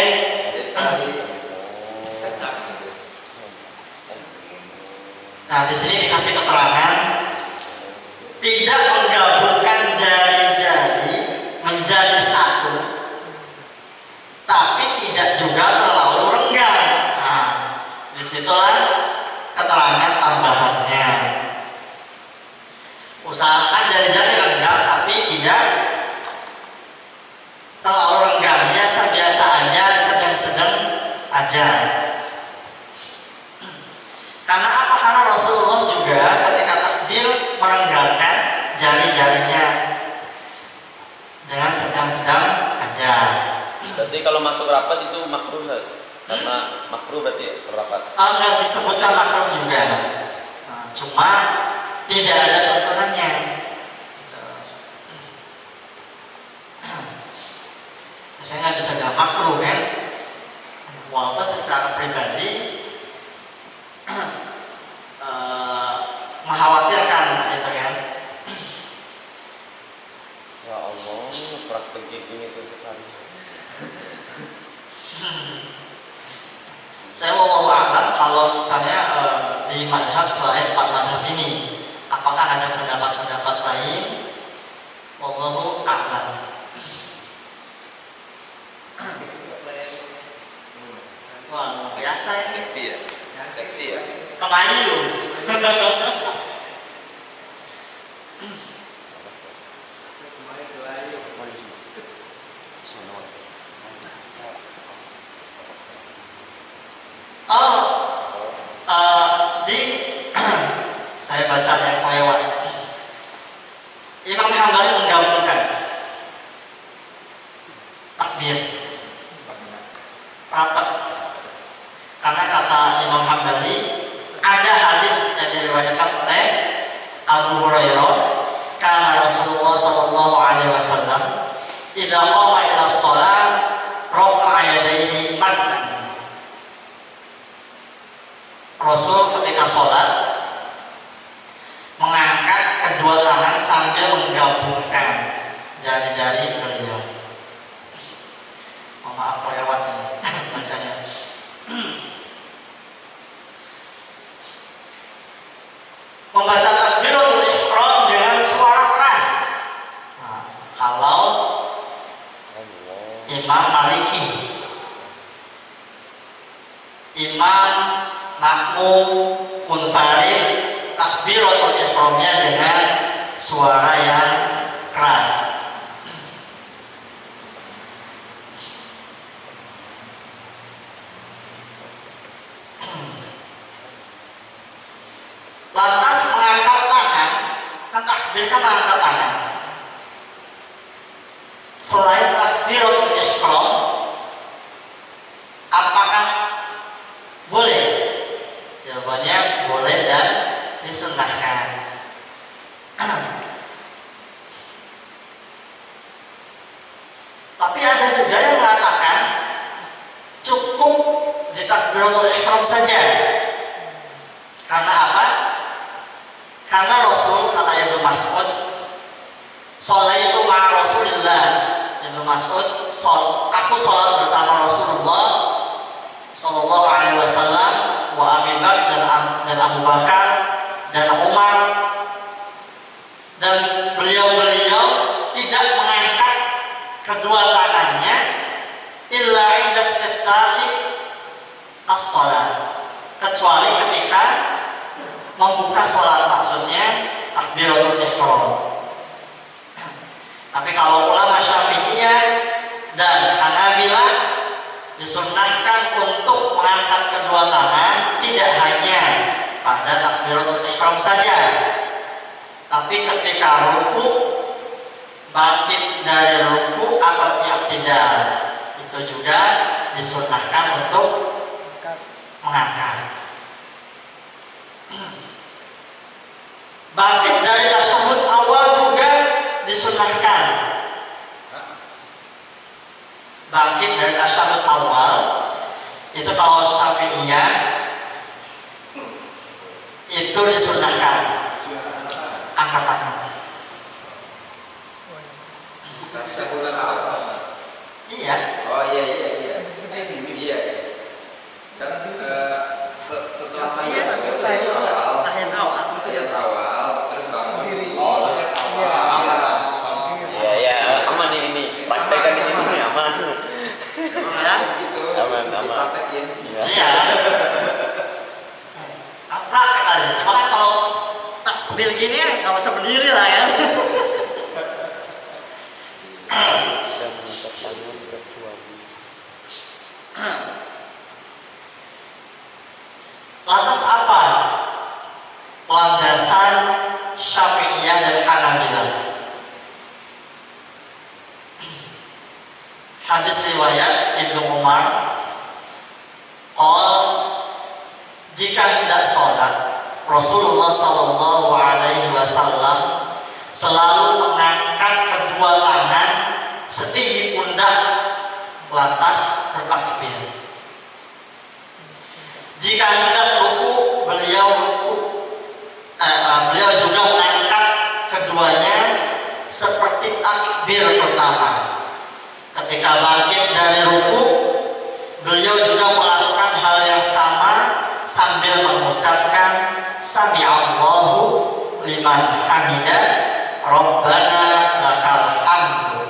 Nah di sini dikasih keterangan tidak menggabungkan jari-jari menjadi satu, tapi tidak juga terlalu renggang. Nah, disitulah keterangan tambahannya. Usahakan jari-jari renggang, tapi tidak terlalu renggang, biasa-biasa aja, sedang-sedang aja. Karena apa? Karena Rasulullah juga ketika takbir merenggangkan jari-jarinya dengan sedang-sedang aja. Berarti kalau masuk rapat itu makruh, karena makruh berarti ya kalau rapat. Enggak disebutkan makruh juga. Nah, cuma tidak ada tuntunannya. Saya nggak bisa bilang makruh kan, walaupun secara pribadi mengkhawatirkan gitu kan. Ya Allah, praktek gini tuh sekali. Saya mau alam kalau misalnya di madhab selain 4 madhab ini, apakah ada pendapat-pendapat lain? Wallahu a'lam. Wah, luar biasa ya. Seksi ya, seksi ya. Kemayu. Saya baca yang kelewat. Imam Hambali menggabungkan takbir rapat, karena kata Imam Hambali ada hadis yang diriwayatkan oleh Abu Hurairah, karena Rasulullah Sallallahu Alaihi Wasallam idza qama ila shalah rafa'a yadayhi maddan. Rasul ketika sholat mengangkat kedua tangan sambil menggabungkan Oh, maaf kelewat ini bacanya. Membaca takbiratul ihram dengan suara keras. Nah, kalau Imam Maliki, imam makmum munfarid, takbiratul ihramnya dengan suara yang keras. Lantas mengangkat tangan, kan takbir kan mengangkat tangan. Selain takbiratul ihram, apakah boleh? Jawabannya boleh dan disunnahkan. Tapi ada juga yang mengatakan cukup di takbiratul ihram saja. Karena apa? Karena Rasul, kata Ibnu Mas'ud, sholaitu ma'a Rasulillah. Ibnu Mas'ud, aku sholat bersama Rasulullah Sallallahu Alaihi Wasallam, wa Abi Bakar dan Abu Bakar dan Umar, dan beliau-beliau tidak mengangkat kedua tangannya illa inda istiftahi as-shalah, kecuali ketika membuka sholat, maksudnya takbiratul ihram. Tapi kalau ulama Syafi'iyah dan Hanabilah disunnahkan untuk mengangkat kedua tangan tidak hanya pada takbiratul ihram saja, tapi ketika ruku, bangkit dari ruku atau i'tidal itu juga disunnahkan untuk mengangkat. Bangkit dari tasyahud awal juga disunnahkan. Bangkit dari tasyahud awal itu kalau Syafi'iyah itu disunnahkan. Angkat tangan. Iya. Oh iya. Iya. Kan setelah tahiyat awal terus bangun. Iya, aman ini. Praktekan ini aman. Ya. Aman. Praktekin. Iya. Praktek aja. Cuma kan kalau takbir gini nggak usah berdiri lah ya. Lantas apa landasan Syafi'iyah dan Hanabilah? Hadis riwayat Ibnu Umar, jika hendak sholat Rasulullah Sallallahu Alaihi Wasallam selalu mengangkat kedua tangan setinggi pundak, lantas bertakbir. Jika hendak ruku, beliau juga mengangkat keduanya seperti takbir pertama. Ketika bangkit dari ruku, beliau juga melakukan hal yang sama sambil mengucapkan Sami'allahu liman hamidah, Rabbana lakal hamdu.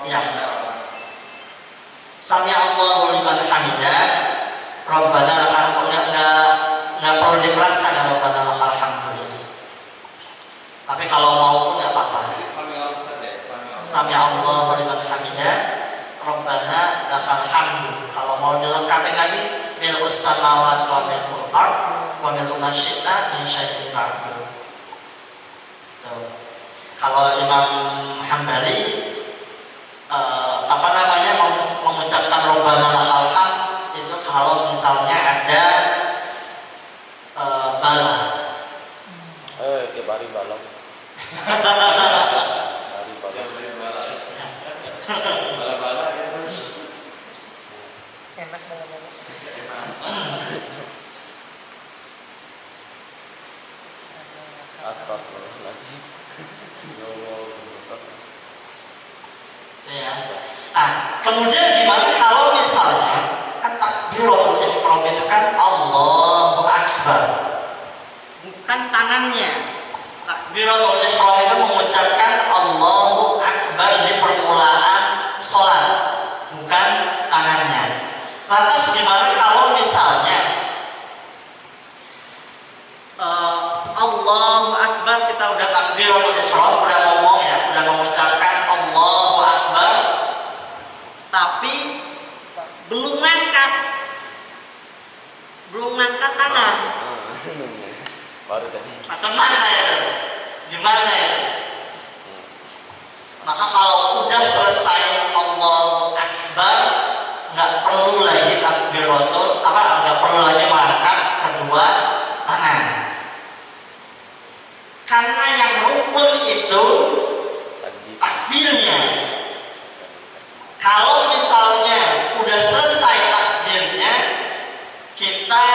Ya. Sami'allahu liman hamidah, Rabbana lakal hamdu. Nggak perlu dikeraskan ya, Rabbana lakal hamdu. Tapi kalau mau pun nggak apa-apa. Sami'allahu liman hamidah, Rabbana lakal hamdu. Kalau mau dilengkapi lagi, mil'us samawati wa mil'ul ard wa mil'u ma syi'ta min syai'in ba'du. Kalau Imam Hambali mengucapkan Rabbana lakal hamd itu kalau misalnya ada bala. Bari balong. Bala-bala gitu. Enak bala-bala. Astagfirullahaladzim. Ya Allah. Ya. Nah, kemudian gimana kalau misalnya kan takbiratul ihram itu kan Allahu Akbar, bukan tangannya. Takbiratul ihram itu mengucapkan Allahu Akbar di permulaan sholat, bukan tangannya. Lantas gimana kalau misalnya Allahu Akbar, kita udah takbiratul ihram, udah ngomong ya, udah mengucapkan Allahu Akbar, tapi belum ngangkat tangan. Baru tadi. Macam mana ya? Gimana ya? Maka kalau udah selesai Allahu Akbar, nggak perlu lagi takbiratul, nggak perlu lagi mengangkat kedua tangan. Karena yang rukun itu takbirnya. Kalau misalnya udah selesai takbirnya, kita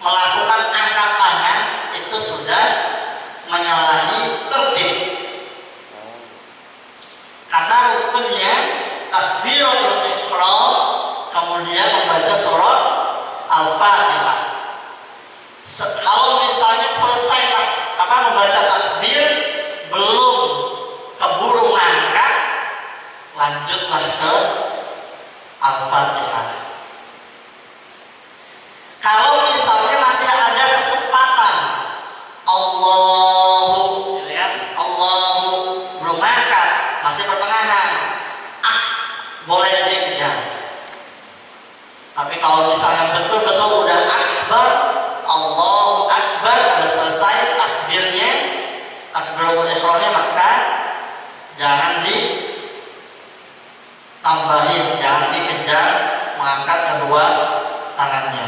melakukan angkat tangan, itu sudah menyalahi tertib. Karena rukunnya takbiratul ihram, kemudian membaca surat Al-Fatihah. Kalau misalnya selesai membaca takbir, belum keburu ngangkat, lanjutlah ke Al-Fatihah. Kalau misalnya masih ada kesempatan Allahu, gitu kan? Allahu belum ngangkat, masih pertengahan, boleh dikejar. Tapi kalau misalnya betul-betul udah akbar, Allahu Akbar, udah selesai takbirnya, takbiratul ihramnya, maka jangan ditambahin, jangan dikejar mengangkat kedua tangannya.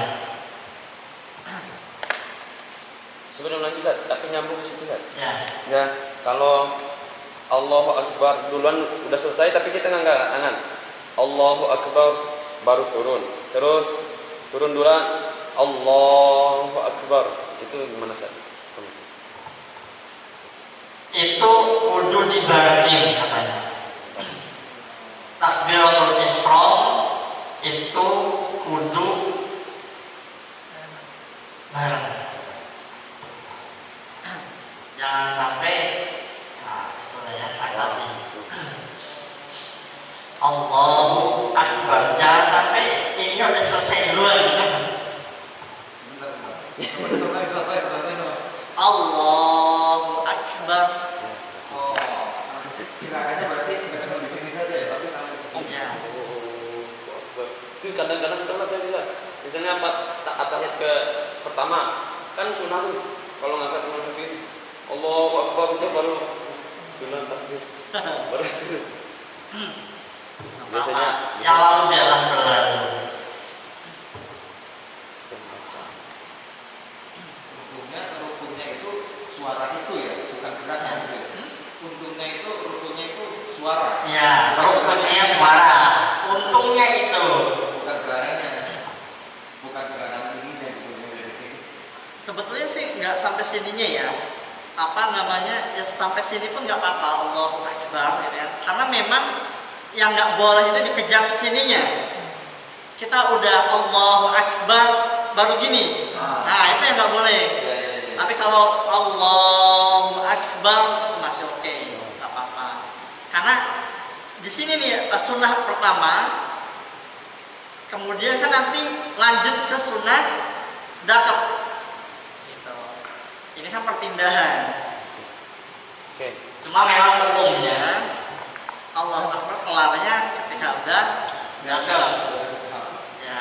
Sebelum lanjut Ustaz, tapi nyambung ke situ Ustaz. Ya. Ya, kalau Allahu Akbar duluan udah selesai tapi kita ngangkat tangan. Allahu Akbar baru turun. Terus turun duluan Allahu Akbar. Itu gimana Ustaz? Itu kudu dibarengin katanya. Takbiratul ihram itu kudu bareng. Jangan sampai itulah ya, hati. Allahu Akbar. Jangan sampai ini udah selesai duluan. Allahu Akbar. Oh, kira-kira berarti bukan cuma di sini saja ya, tapi sampai Ya. Itu kadang-kadang telat saya bisa. Misalnya pas tahiyat ke pertama, kan sunnah tuh kalau ngangkat tangan kiri, Allahu Akbar udah baru duluan takbir. Baru itu. Biasanya yang lalu biarlah berlalu. rukunnya itu suara itu ya, bukan gerakan itu ya. Rukunnya itu suara. Ya, rukunnya suara. Untungnya itu. Bukan gerakannya. Bukan gerakan ini dan ini. Sebetulnya sih nggak sampai sininya ya. Ya sampai sini pun nggak apa-apa, Allahu Akbar, gitu ya. Karena memang yang nggak boleh itu dikejar ke sininya. Kita udah Allahu Akbar baru gini. Nah, itu yang nggak boleh. Tapi kalau Allahu Akbar masih oke, nggak apa-apa. Karena di sini nih sunnah pertama, kemudian kan nanti lanjut ke sunnah sedekap. Gitu. Ini kan perpindahan. oke. Cuma memang umumnya Allahu Akbar kelarnya ketika udah sedekap. Ya.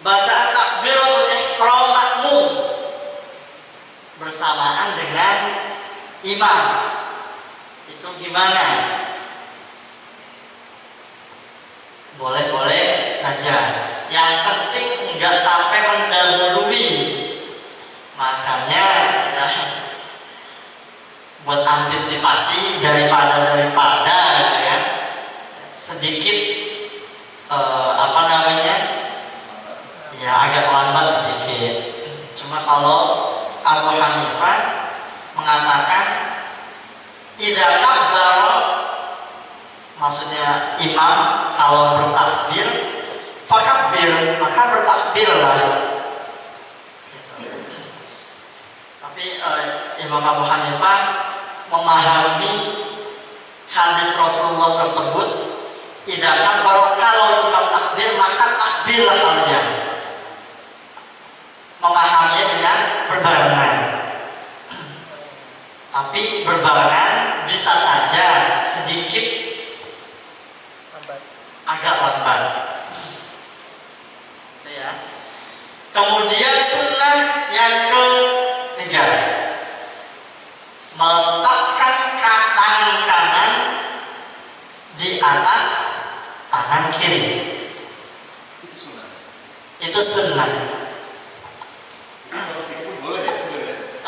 Bacaan takbiratul ihram makmum bersamaan dengan imam. Itu gimana? Boleh-boleh saja. Yang penting enggak sampai mendahului. Makanya ya, buat antisipasi daripada gitu ya, sedikit ya agak lambat sedikit. Cuma kalau Abu Hanifah mengatakan idza kabbara, maksudnya imam kalau bertakbir fakabbir, maka bertakbirlah. Tapi Imam Abu Hanifah memahami hadis Rasulullah tersebut, idza kabbara, kalau imam takbir maka takbirlah kalian. Memahaminya dengan berbarengan. Tapi berbarengan bisa saja sedikit agak lambat. Ya. Kemudian sunnah yang ketiga, meletakkan tangan kanan di atas tangan kiri. Itu sunnah. Kalau kiri pun boleh ya?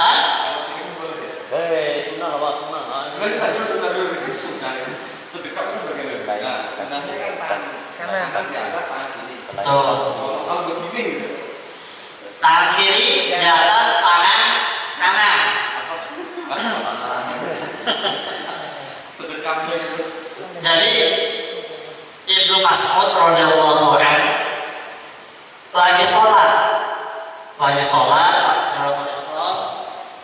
Hah? Kalau kiri pun boleh ya? Sunnah apa sunnah? Sunnah. Sedekap kan bagian dari sunnahnya kan tangan di atas tangan kiri. Betul. Kalau begini gitu. Tangan kiri di atas tangan kanan. Sedekapnya itu. Jadi Ibnu Mas'ud radhiyallahu anhu lagi sholat, takbiratul ihram,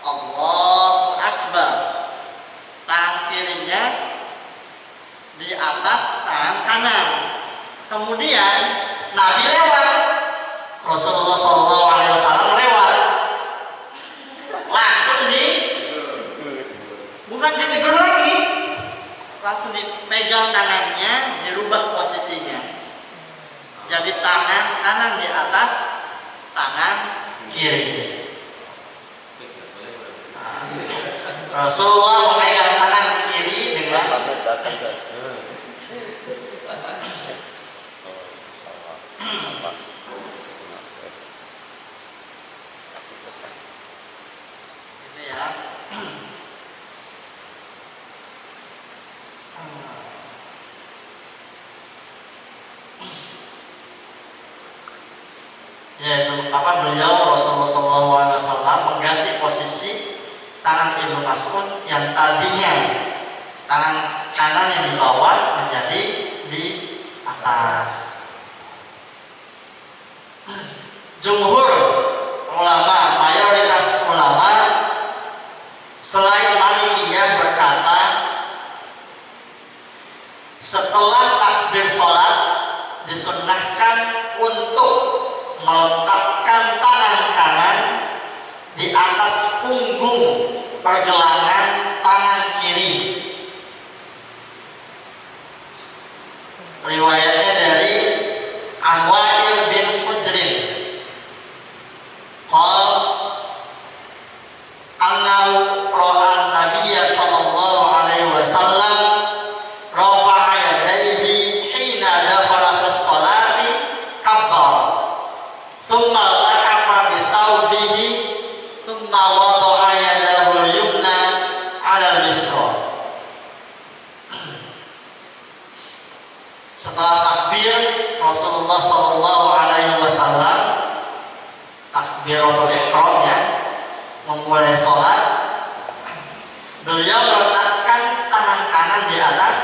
Allahu Akbar, tangan kirinya di atas tangan kanan. Kemudian Nabi lewat, Rasulullah SAW lewat, langsung bukan ditegur lagi, langsung dipegang tangannya, dirubah posisinya. Jadi tangan kanan di atas tangan kiri. Rasulullah memegang tangan kiri dengan ini ya. Yaitu beliau Rasulullah SAW mengganti posisi tangan Ibnu Mas'ud yang tadinya tangan kanan yang di bawah menjadi di atas. Jumhur ulama, mayoritas ulama selain Malikiyah berkata, setelah takbir sholat disunnahkan untuk meletakkan tangan kanan di atas punggung pergelangan tangan kiri. Riwayatnya dari Anwa'il bin Hujrin qala annahu ra'a an-nabiyya sallallahu alaihi wasallam rafa'a yadayhi hina dakhala fi sholati kabbara thumma lahaqa bi thawbihi thumma wada'a yadahu al-yumna 'ala al-yusra. Setelah takbir Rasulullah sallallahu alaihi wasallam takbiratul ihramnya memulai sholat, beliau meletakkan tangan kanan di atas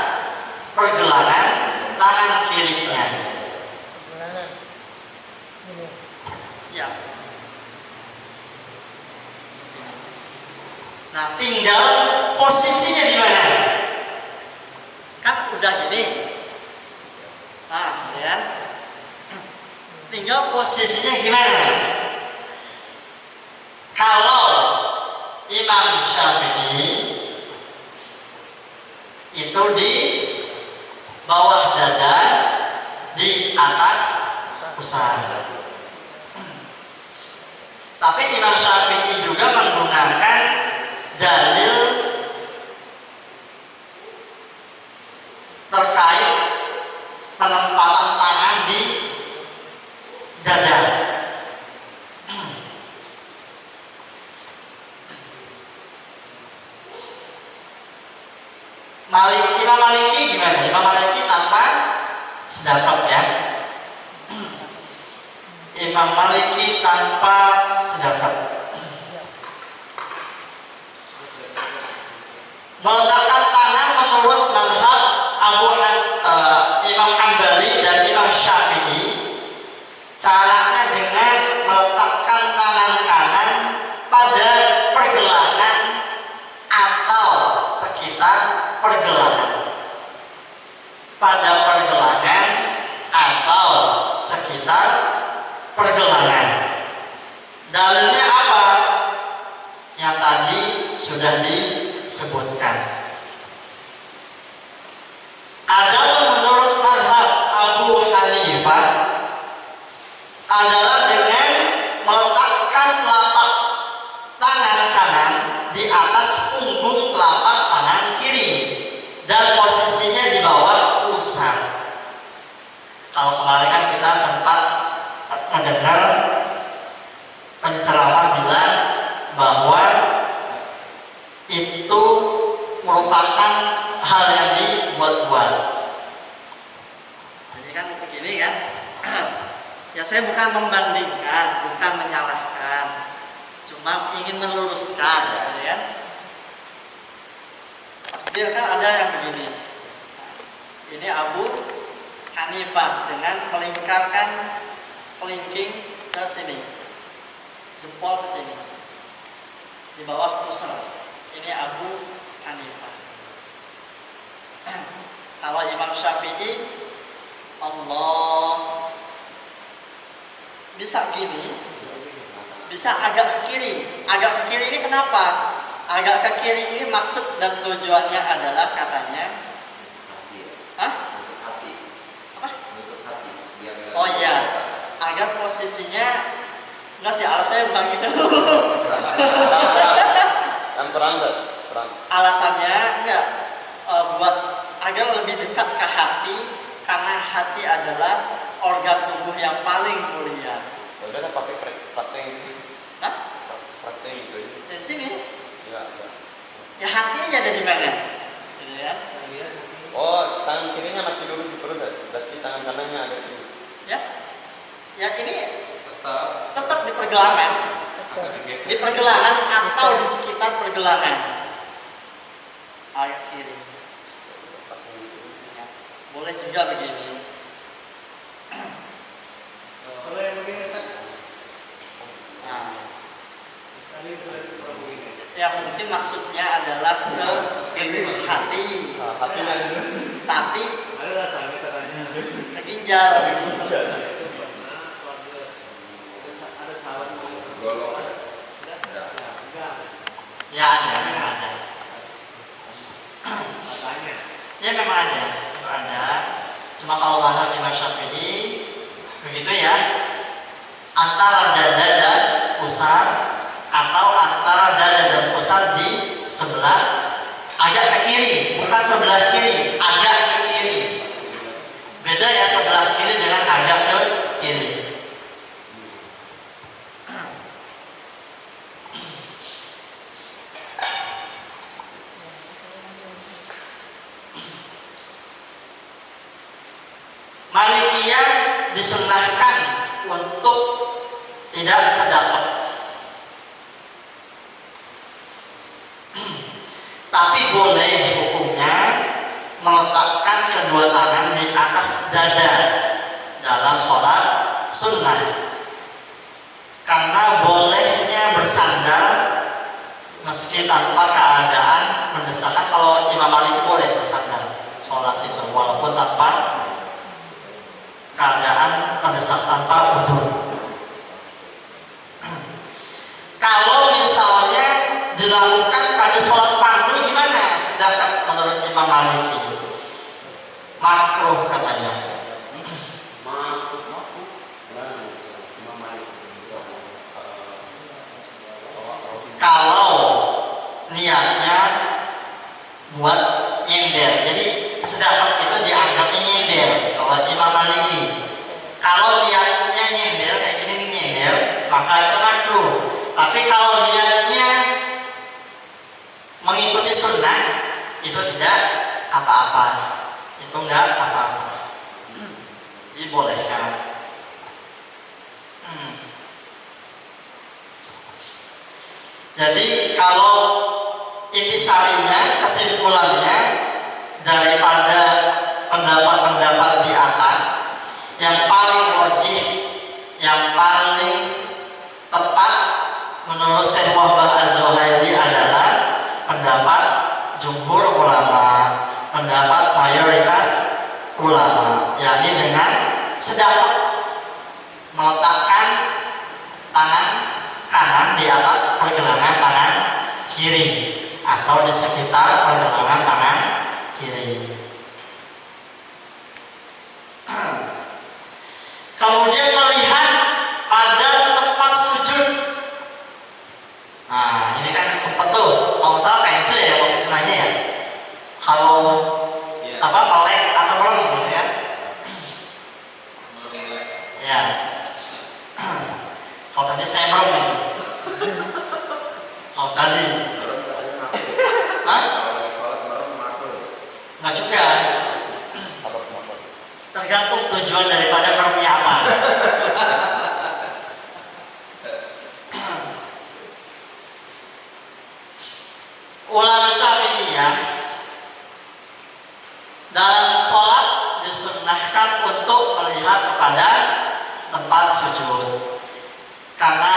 pergelangan tangan kirinya. Ya. Nah, tinggal posisinya di mana? Kan udah gini. Ah, ya. Tinggal posisinya gimana? Kalau Imam Syafi'i itu di bawah dada, di atas pusar. Tapi Imam Syafi'i juga menggunakan dalil terkait penempatan tangan di dada. Imam Maliki gimana? Imam Maliki tanpa sedekap ya. Imam Maliki tanpa sedekah. Meletakkan tangan menurut mazhab Imam Hambali dan Imam Syafi'i, caranya dengan meletakkan tangan kanan pada pergelangan atau sekitar pergelangan. Pada pergelangan atau sekitar pergelangan. Dalilnya apa? Yang tadi sudah disebutkan. Adapun menurut mazhab Abu Hanifah adalah dengan meletakkan telapak tangan kanan di atas punggung telapak tangan kiri dan posisinya di bawah pusar. Kalau kemarin kan kita sempat mendengar penceramah bilang bahwa itu merupakan hal yang dibuat-buat. Jadi kan begini kan, ya saya bukan membandingkan, bukan menyalahkan, cuma ingin meluruskan, ya kan? Takbir kan ada yang begini. Ini Abu Hanifah dengan melingkarkan kelingking ke sini, jempol ke sini, di bawah pusar. Ini Abu Hanifah. Kalau Imam Syafi'i, Allah bisa gini, bisa agak ke kiri. Agak ke kiri ini kenapa? Agak ke kiri ini maksud dan tujuannya adalah katanya, hah? Apa? Oh iya, agar posisinya enggak sih, alasannya bukan gitu. Perang. Alasannya enggak buat agar lebih dekat ke hati, karena hati adalah organ tubuh yang paling mulia. Udah pakai ini. Hah? Pakai itu. Di sini. Ya. Ya hatinya ada di mana? Gitu ya. Oh, tangan kirinya masih lurus di perut, berarti tangan kanannya ada di. Ya. Ya ini tetap di pergelangan. Di pergelangan atau di sekitar pergelangan. Agak kiri. Ya. Boleh juga begini. Kalau yang begini kan, Nah, tadi sudah begini. ya mungkin maksudnya adalah ke hati, Hatinya tapi Ada rasanya katanya. ke ginjal. Ada salah golong. Ya ada. Katanya. Ya memang ada, itu ada. Cuma kalau mazhab Imam Syafi'i begitu ya, antara dada dan pusar atau antara dada dan pusar di sebelah agak ke kiri, bukan sebelah kiri, agak ke kiri. Beda ya sebelah kiri dengan agak ke kiri. Malikiyah disunahkan untuk tidak sedekah, tapi boleh hukumnya meletakkan kedua tangan di atas dada dalam sholat sunnah, karena bolehnya bersandar meski tanpa keadaan mendesakkan. Kalau Imam Maliki boleh bersandar sholat itu walaupun tanpa keadaan terdesak, tanpa udzur. Kalau misalnya dilakukan pada sholat fardu gimana? Sedangkan menurut Imam Maliki makruh katanya. Kalau niatnya buat nyender, jadi sedekah itu dianggapnya nyender kalau Imam Maliki. Kalau niatnya nyender kayak gini nyender, maka itu makruh. Tapi kalau niatnya mengikuti sunnah, itu tidak apa-apa. Itu enggak apa-apa. Dibolehkan. Jadi kalau intisarinya, kesimpulannya daripada pendapat-pendapat di atas, yang paling logik, yang paling tepat menurut Syekh Wahbah Az-Zuhaili adalah pendapat jumhur ulama, pendapat mayoritas ulama, yakni dengan sedapat meletakkan tangan kanan di atas pergelangan tangan kiri atau di sekitar pergelangan tangan kiri. Kemudian melihat pada tempat sujud. Nah, ini kan sempat tuh, kalau salah kayaknya ya waktu itu nanya ya, kalau apa melek atau merem gitu ya. Ya. Kalau tadi saya merem itu. Kalau tadi. Hah? Nggak juga. Tergantung tujuan daripada meremnya apa. Ulama Syafi'iyah dalam sholat disunnahkan untuk melihat kepada tempat sujud, karena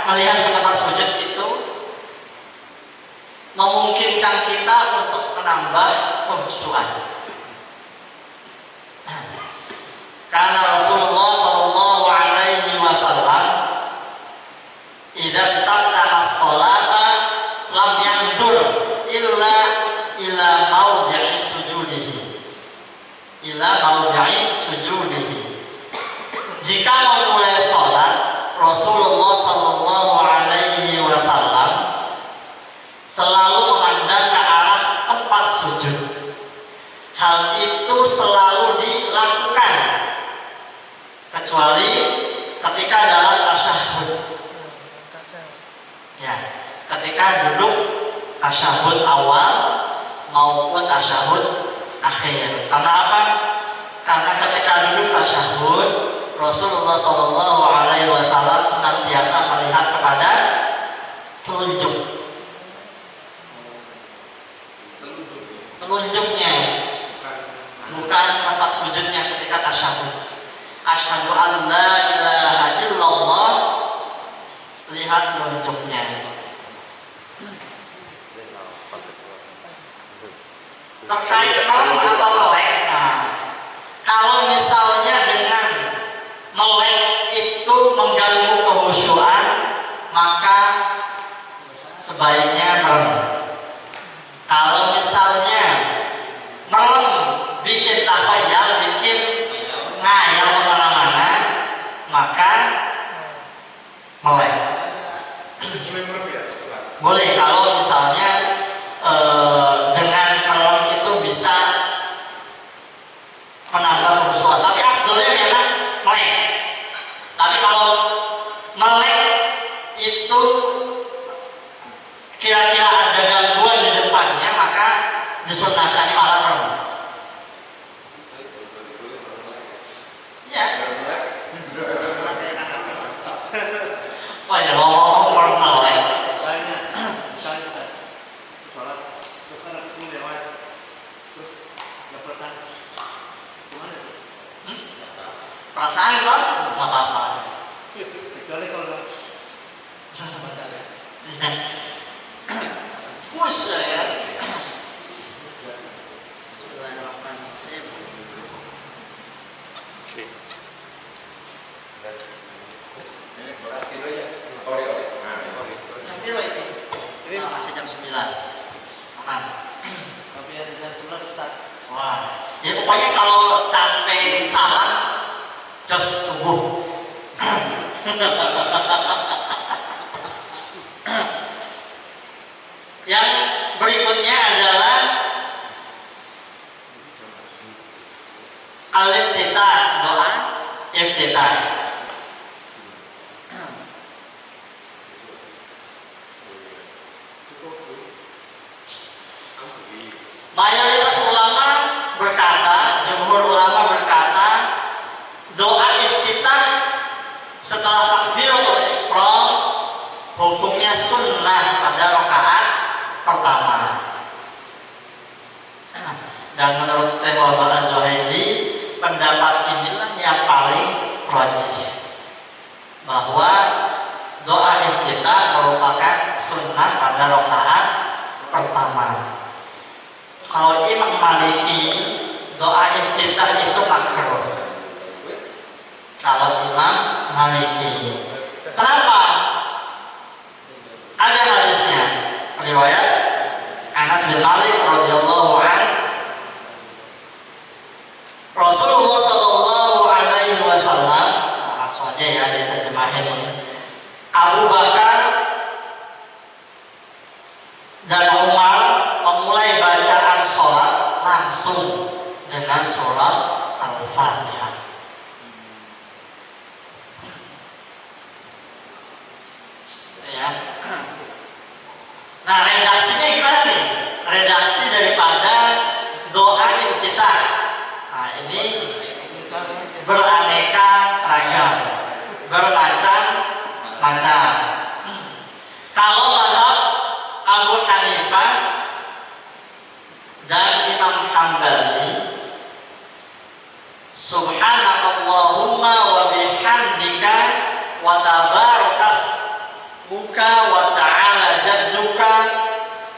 melihat ke tempat sujud itu memungkinkan kita untuk menambah kekhusyuan. Karena Rasulullah Shallallahu Alaihi Wasallam idza istaftaha as-salata lam yandur ila mawdi'i sujudihi. Jika memulai sholat, Rasulullah Shallallahu Alaihi Wasallam selalu memandang ke arah tempat sujud. Hal itu selalu dilakukan kecuali ketika dalam tasyahud. Ya, ketika duduk tasyahud awal maupun tasyahud akhir. Karena apa? Karena ketika duduk tasyahud, Rasulullah Shallallahu Alaihi Wasallam senantiasa melihat kepada telunjuknya, bukan tempat sujudnya ketika tasyahud. Asyhadu an la ilaha illallah, lihat telunjuknya. Terkait merem atau melek, kalau misalnya dengan melek itu mengganggu kekhusyuan, maka sebaiknya merem. Kalau misalnya merem bikin takhayal, bikin ngayal kemana-mana, maka melek. Boleh kalau misalnya dengan merem itu bisa menambah kekhusyuan, tapi afdolnya memang melek. Tapi kalau melek itu kira-kira ada gangguan di depannya, maka disunahkan malah merem. Ya. Oh ya, ngomong merem melek. Misalnya sholat terus kan aku lewat terus nggak perasaan gimana itu? Perasaan kok nggak apa-apa. Kecuali kalau Push ya. Bismillahirrahmanirrahim. Ini masih jam 9. Aman. tapi yang jam 11 start. Wah, ya pokoknya kalau sampai salam jos subuh. Yang berikutnya adalah al-iftitah, doa iftitah. Mayoritas ulama berkata, jumhur ulama berkata, doa iftitah setelah takbiratul ihram hukumnya sunnah pada rakaat pertama. Dan menurut Syekh Muhammad Az-Zuhaili, pendapat inilah yang paling rajih, bahwa doa iftitah merupakan sunnah pada rakaat pertama. Kalau Imam Maliki, doa iftitah itu makruh. Kalau Imam Maliki, kenapa? Ada hadisnya, riwayat Anas bin Malik radhiyallahu anhu, Rasulullah Shallallahu Alaihi Wasallam, langsung aja ya diterjemahin. Abu Bakar dan Umar memulai bacaan sholat langsung dengan surat Al-Fatihah. Ya. Nah, redaksinya gimana nih? Redaksi daripada doa iftitah. Nah, ini beraneka ragam, bermacam-macam. Kalau mazhab Abu Hanifah dan Imam Hambali, subhanakallahumma wa bihamdika wa tabarakas muka wa ta'ala jadduka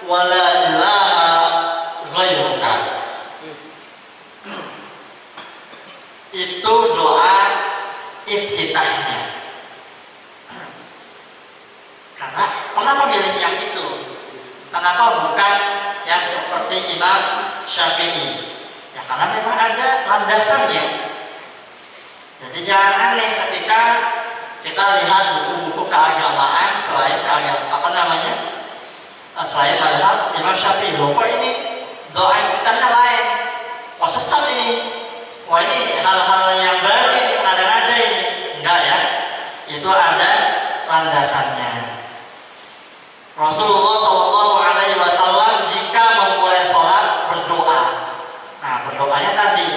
wa la ilaha ghairuka. Itu doa iftitahnya. Karena kenapa milih yang itu? Kenapa bukan yang seperti Imam Syafi'i? Ya karena memang ada landasannya. Jadi jangan aneh ketika kita lihat buku-buku keagamaan selain selain madhab Imam Syafi'i. Loh, kok ini doa iftitahnya lain? Kok sesat ini? Wah, ini hal-hal yang baru ini, ada-ada ini. Enggak ya, itu ada landasannya. Rasulullah Shallallahu Alaihi Wasallam jika memulai sholat berdoa. Nah, berdoanya tadi,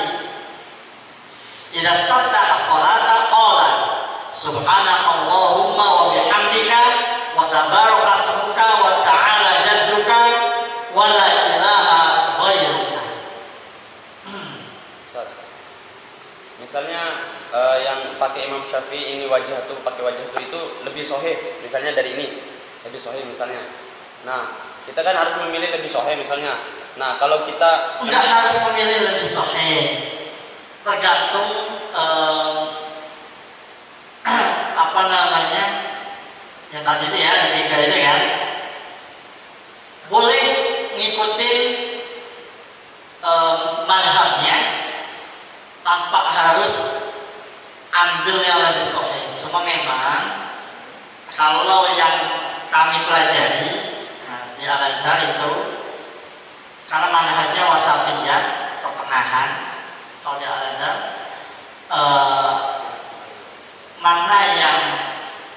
idza staftaha sholata qala subhanakallahumma wa bihamdika wa tabaraka ismuka wa ta'ala jadduka wa la ilaha ghairuka. Misalnya yang pakai Imam Syafi'i ini wajah tuh pakai wajah tuh itu lebih sahih, misalnya dari ini lebih sahih misalnya. Nah, kita kan harus memilih lebih sahih misalnya. Nah, kalau kita enggak harus memilih lebih sahih, tergantung yang tadi itu ya, tiga itu kan boleh ngikutin madhabnya tanpa harus ambil yang lebih sahih. Cuma memang kalau yang kami pelajari di Al-Azhar itu, karena manhajnya wasatiyah, pertengahan. Kalau di Al-Azhar mana yang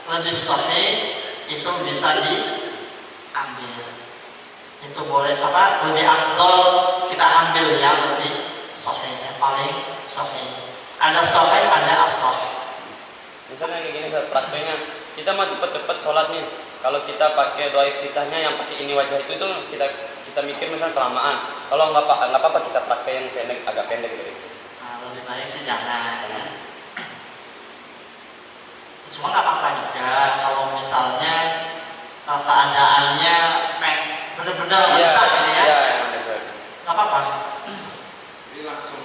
lebih sahih itu bisa diambil. Itu boleh lebih afdol kita ambil yang lebih sahih, yang paling sahih. Ada sahih, ada as-sahih. Misalnya kayak gini, prakteknya kita mau cepet-cepet sholat nih. Kalau kita pakai doa iftitahnya yang pakai ini wajah itu kita mikir misalnya kelamaan. Kalau nggak apa-apa kita pakai yang pendek, agak pendek gitu. Nah, lebih baik sih jangan. Ya. Cuma nggak apa-apa juga kalau misalnya keadaannya benar-benar mendesak gitu ya. Iya, yang mendesak. Nggak apa-apa. Jadi langsung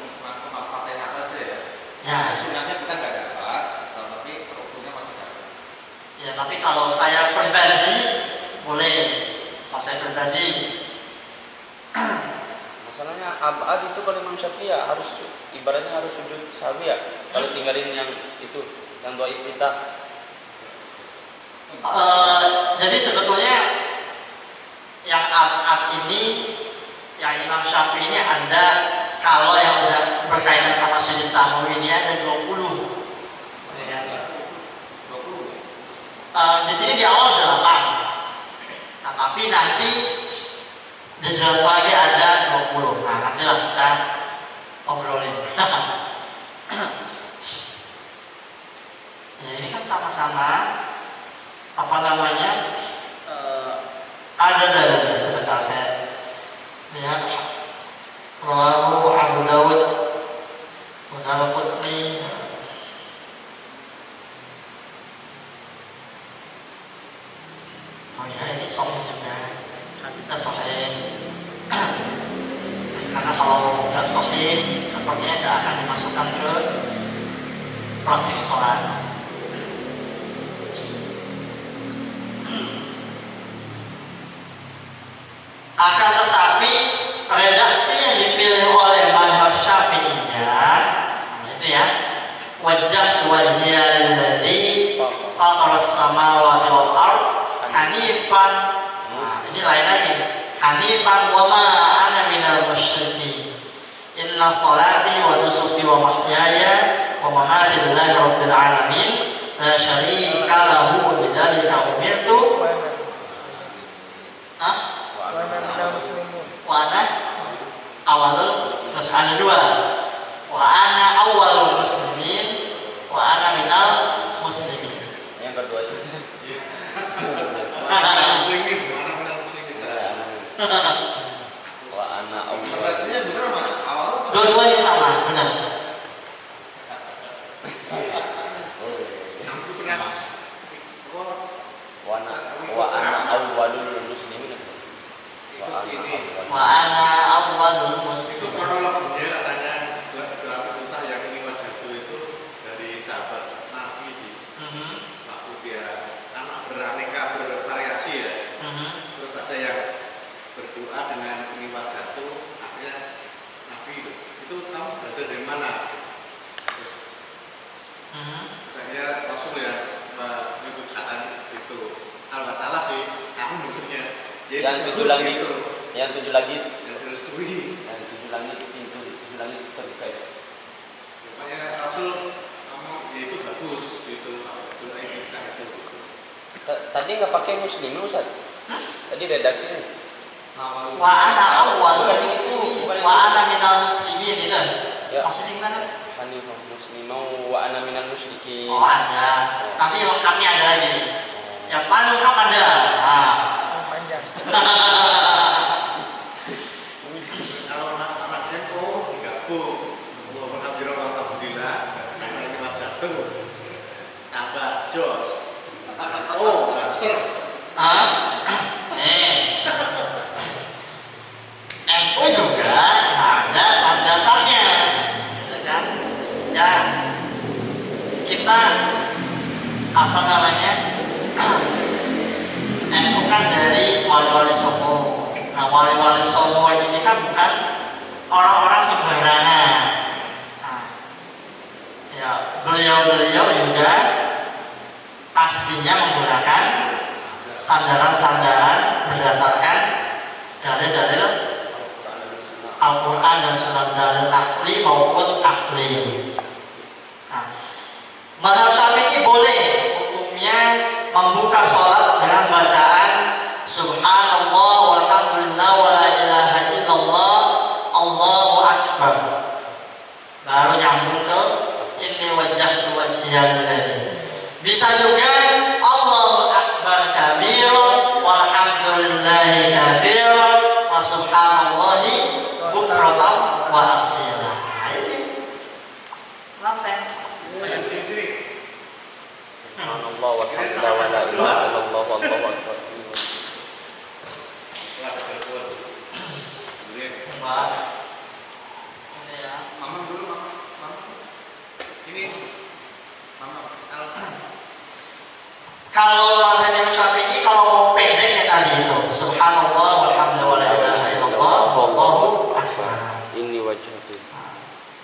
Al-Fatihah saja ya. Ya. Sunnahnya kita nggak dapat, tapi rukunnya masih dapat. Ya, tapi kalau saya pribadi boleh. Kalau saya pribadi. Masalahnya abad itu kalau Imam Syafi'i ya harus ibaratnya harus sujud sahwi ya. Kalau tinggalin yang itu, yang doa iftitah. Jadi sebetulnya yang abad ini, yang Imam Syafi'i ini ada, kalau yang udah berkaitan sama sujud sahwi ini ada 20. Di sini di awal 8. Nah, tapi nanti dijelas lagi ada 20. Nah, nantilah kita obrolin. Ya ini kan sama-sama apa namanya ada dalam sesekali saya lihat rawahu Abu Dawud wa Daraqutni. Oh ya ini sahih juga, hadisnya sahih. Karena kalau nggak sahih sepertinya tidak akan dimasukkan ke praktik sholat. Akan tetapi redaksi yang dipilih oleh mazhab Syafi'iyah itu ya, wajah wajhiyal ladzi fataras samawati wal ard hanifan. Nah, ini lain lagi. Hanifan wa ma ana minal musyrikin. Inna salati wa nusuki wa mahyaya wa mamati lillahi rabbil alamin la syarika lahu wa bidzalika umirtu. Wa ana awalul muslimin. Dua. Wa ana awalul muslimin wa ana minal muslimin. Yang kedua itu. Wa ana Redaksinya benar Mas. Awalnya Dua-duanya sama, benar. wa ana awwalul muslimin. Wa ana awwalul itu muslimin. kronologinya katanya doa perintah yang ini wajah itu dari sahabat Nabi sih. Waktu dia anak beraneka bervariasi ya. Terus ada yang berdoa dengan ini wajah akhirnya Nabi itu kamu belajar dari mana? Terus saya Rasul ya menyebutkan itu. Kalau nggak salah sih, aku bentuknya. Yang tujuh langit, yang tujuh langit, yang direstui. yang tujuh langit, pintu tujuh langit terbuka. Makanya Rasul ngomong ya itu bagus gitu. Doa kita itu. Tadi nggak pakai muslim Ustaz. Tadi redaksinya. Wa ana awwalul muslimin wa ana minal muslimin itu. Ya. Maksudnya gimana? Hanifah muslimau wa ana minal musyrikin. Oh ada. Tapi lengkapnya ada lagi. Yang paling lengkap ada. Nah. Panjang. Kalau anak NU digabung, alhamdulillah, nama ini wajah tuh tambah jos. Oh, ser. NU juga ada landasannya, gitu kan? Ya kita apa namanya? NU kan dari wali-wali Songo. Nah wali-wali Songo ini kan bukan orang-orang sembarangan. Nah, ya beliau-beliau juga pastinya menggunakan sandaran-sandaran berdasarkan dalil-dalil Al-Quran dan Sunnah, dalil akli maupun akli. Nah, mazhab Syafi'i boleh hukumnya membuka sholat dengan bacaan Subhanallah walhamdulillah wa la ilaha illallah Allahu Akbar, baru nyambung ke inni wajjahtu wajhiya lillahi. Bisa juga Allahu Akbar kabira walhamdulillahi katsira wa subhanallahi bukratan wa asila. Nah, ini kenapa saya Banyak sendiri. Subhanallah walhamdulillah wa la ilaha illallah wallahu akbar. Selamat berbuat. Mbak ini ya Mama dulu, mama. Ini mama. kalau mazhab Syafi'i kalau mau pendek ya tadi itu Subhanallah walhamdulillah wa la ilaha illallah wallahu akbar. Ini wajahku.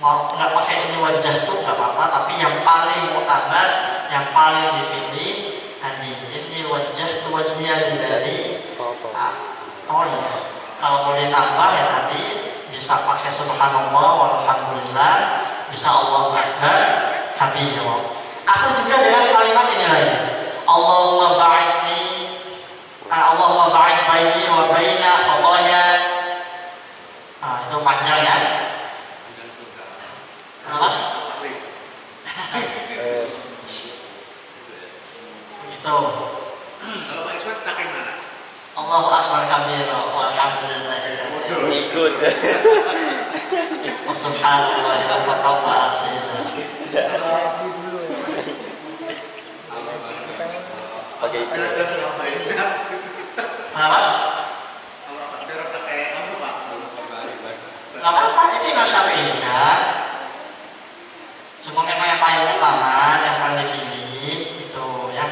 Mau nggak pakai ini wajah tuh nggak apa-apa, tapi yang paling muktamad, yang paling dipilih tadi ini wajah tuh wajhnya dari oh iya, kalau mau ditambah ya tadi bisa pakai Subhanallah walhamdulillah, bisa Allahu akbar kabir. Aku juga dengan kalimat ini lagi Allahumma ba'id baini wa baina khotaya. Nah itu panjang ya. Kenapa? Itu. Kalau Pak Iswat pakai mana? Allahu akbar kabira walhamdulillah. Ngikut. Subhanallah wa ta'ala asila. Haji dulu ya. Pakai itu. Kenapa? Kalau Pak Darah pakai apa Pak? Gak apa-apa, itu Imam Syafi'i juga. Cuma memang yang paling utama, yang paling dipilih itu ya,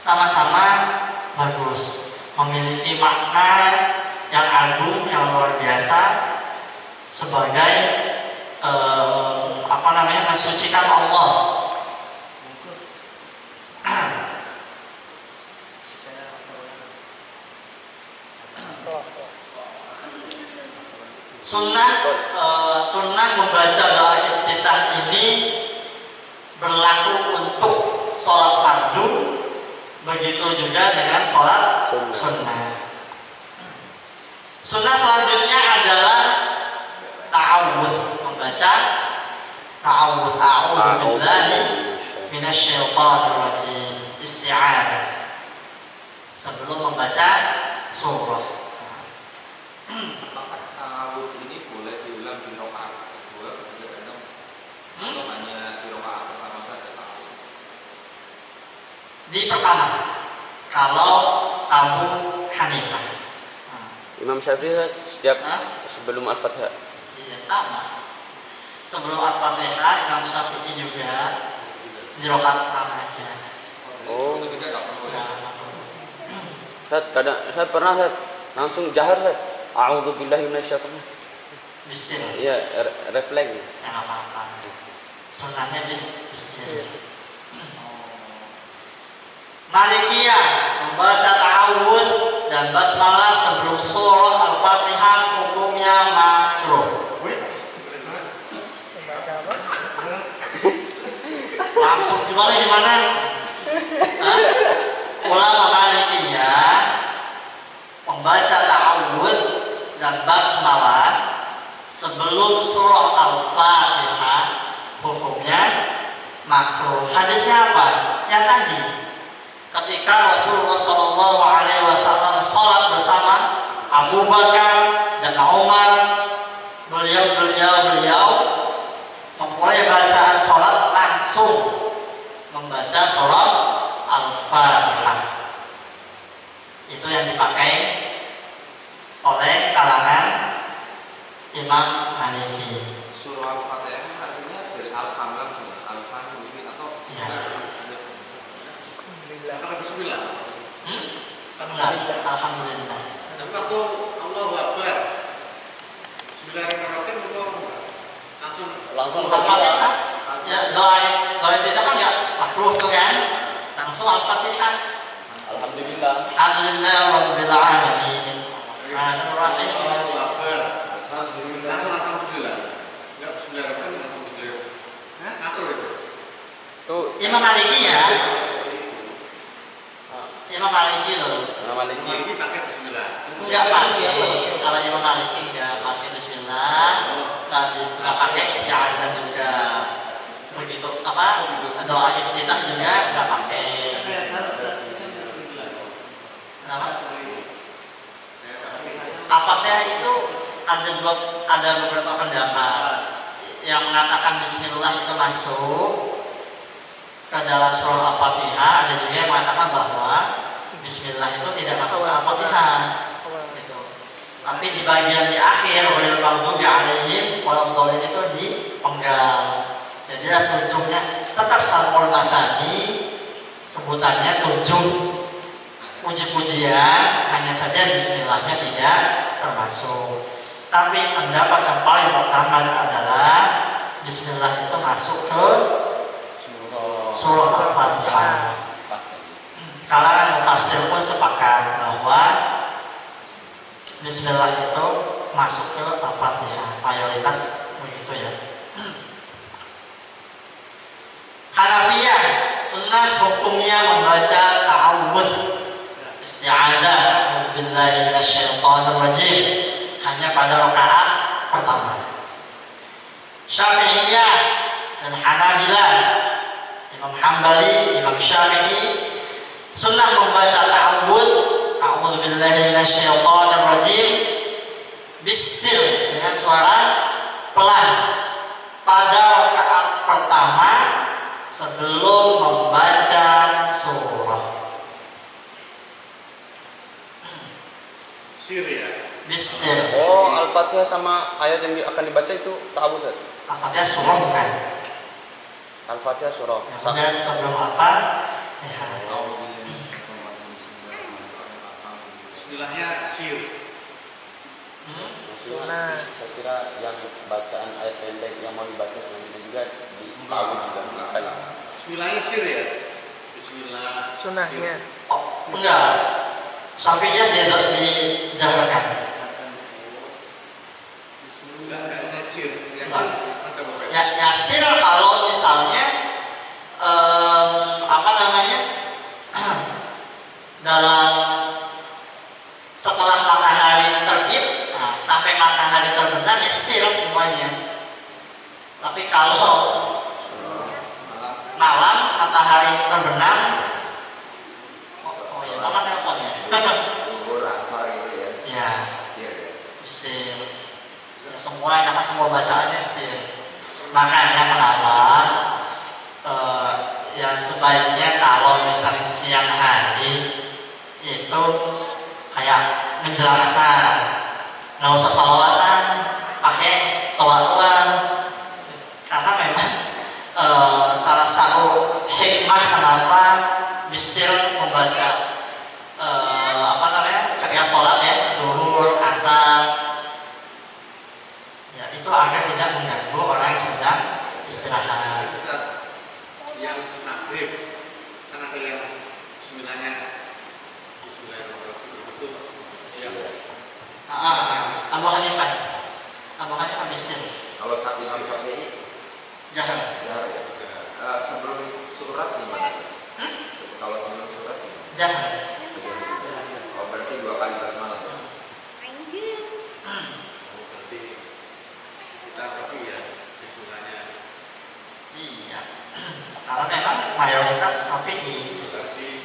sama-sama bagus, memiliki makna yang agung, yang luar biasa sebagai mensucikan Allah. Sunnah membaca doa iftitah ini berlaku untuk sholat fardu, begitu juga dengan sholat sunnah. Sunnah selanjutnya adalah ta'awudz, membaca ta'awudz, a'udzu billahi minasyaitonir rajim, isti'adzah sebelum membaca surah. Apakah ta'awudz ini boleh diulang di rakaat kedua atau enam? Atau hanya di rakaat pertama saja ta'awudz? Di pertama, kalau Abu Hanifah. Imam Syafi'i setiap sebelum Al-Fatihah. Iya sama. Sebelum Al-Fatihah Imam Syafi'i juga di rakaat pertama aja. Oh. Itu tidak perlu ya. Saya pernah langsung jahar a'udzubillahi minasyaitonir. Bismillah. Iya, refleks. Ya nggak apa-apa. Sunnahnya bismillah. Malikiyah membaca ta'awudz dan basmalah sebelum surah Al-Fatihah hukumnya makruh. Baca apa? Langsung gimana? Hah? Ulama Malikiyah membaca ta'awudz dan basmalah sebelum surah Al-Fatihah hukumnya makruh. Hadisnya apa? Yang tadi, ketika Rasulullah SAW sholat bersama Abu Bakar dan Umar, beliau memulai bacaan sholat langsung membaca surah Al-Fatihah. Itu yang dipakai oleh kalangan Imam Maliki. Surah Al-Fatihah artinya dari Al-Hamlam Al-Hamdulillah atau Ya. Apakah bismillah? Enggak, alhamdulillah. Tapi waktu Allahu Akbar, Bismillahirrahmanirrahim itu langsung Al-Fatihah. Ya, doa itu kan enggak makruh tuh kan? Langsung Al-Fatihah. Alhamdulillah. Alhamdulillah rabbil alamin. Ar-Rahim. Allahu Akbar, langsung alhamdulillah. Enggak Bismillahirrahmanirrahim, alhamdulillah. Hah? Ngatur itu? Tuh Imam Maliki ya. Imam Maliki loh. Imam Maliki. Ini pakai Bismillah. Enggak pakai. Kalau Imam Maliki enggak pakai bismillah, enggak pakai isti'adzah juga. Begitu apa? Doa iftitah juga enggak pakai. Kenapa? Al-Fatihah itu ada beberapa pendapat yang mengatakan bismillah itu masuk ke dalam surah Al-Fatihah, ada juga yang mengatakan bahwa bismillah itu tidak masuk ke Al-Fatihah. Gitu. Tapi di bagian di akhir ghairil maghdubi 'alaihim waladdallin itu dipenggal. Jadi ujungnya tetap sarful mathani, sebutannya 7 puji-pujian, hanya saja bismillahnya tidak termasuk. Tapi pendapat yang paling pertama adalah bismillah itu masuk ke surah Al-Fatihah. Kalangan mufassir pun sepakat bahwa bismillah itu masuk ke Al-Fatihah, mayoritas begitu ya. Hanafiyah, sunnah hukumnya membaca ta'awudz, isti'adzah, a'udzubillahi minasyaitonir rajim, hanya pada rakaat pertama. Syafi'iyah dan Hanabilah, Imam Hambali, Imam Syafi'i Sunnah membaca ta'awuz, a'udzubillahi minasyaitonirrajim, bisir dengan suara pelan pada rakaat pertama sebelum membaca surah. Sir ya. Bisir. Oh, Al-Fatihah sama ayat yang akan dibaca itu ta'awuz. Al-Fatihah surah bukan? Al-Fatihah surah. Kemudian sebelum apa? Ya. Bismillahnya sir. Nah, saya kira yang bacaan ayat pendek yang mau dibaca selanjutnya juga di ta'awuz juga. Bismillahnya sir ya. Bismillah. Sunahnya. Oh, enggak. Sampainya dijaharkan. Enggak saya sir. Yang Enggak. ada Bapak. Ya, yasir kalau misalnya apa namanya dalam setelah matahari terbit, nah, sampai matahari terbenam yasir semuanya. Tapi kalau malam matahari terbenam, oh ya mama teleponnya. Libur asar gitu ya. Ya, Sir ya. sir. Ya, semua bacaannya sir. Makanya kenapa yang sebaiknya kalau misalnya siang hari itu kayak menjelang asar, nggak usah sholawatan, pakai tawatuan, karena memang salah satu hikmah kenapa bisir membaca apa namanya ketika sholat ya, duhur, asar, ya itu agar tidak mengganggu orang yang sedang istirahat. Yang maghrib kan ada yang Bismillahnya Bismillahirrahmanirrahim itu yang Abu Hanifah bisir Kalau sapi ini jahat. jahar ya. Sebelum surat gimana? Kalau sebelum surat gimana? Jahat. Oh, berarti 2 kali basmalah ya. berarti kita tapi ya Bismillahnya Iya. Karena memang mayoritas Syafi'i. berarti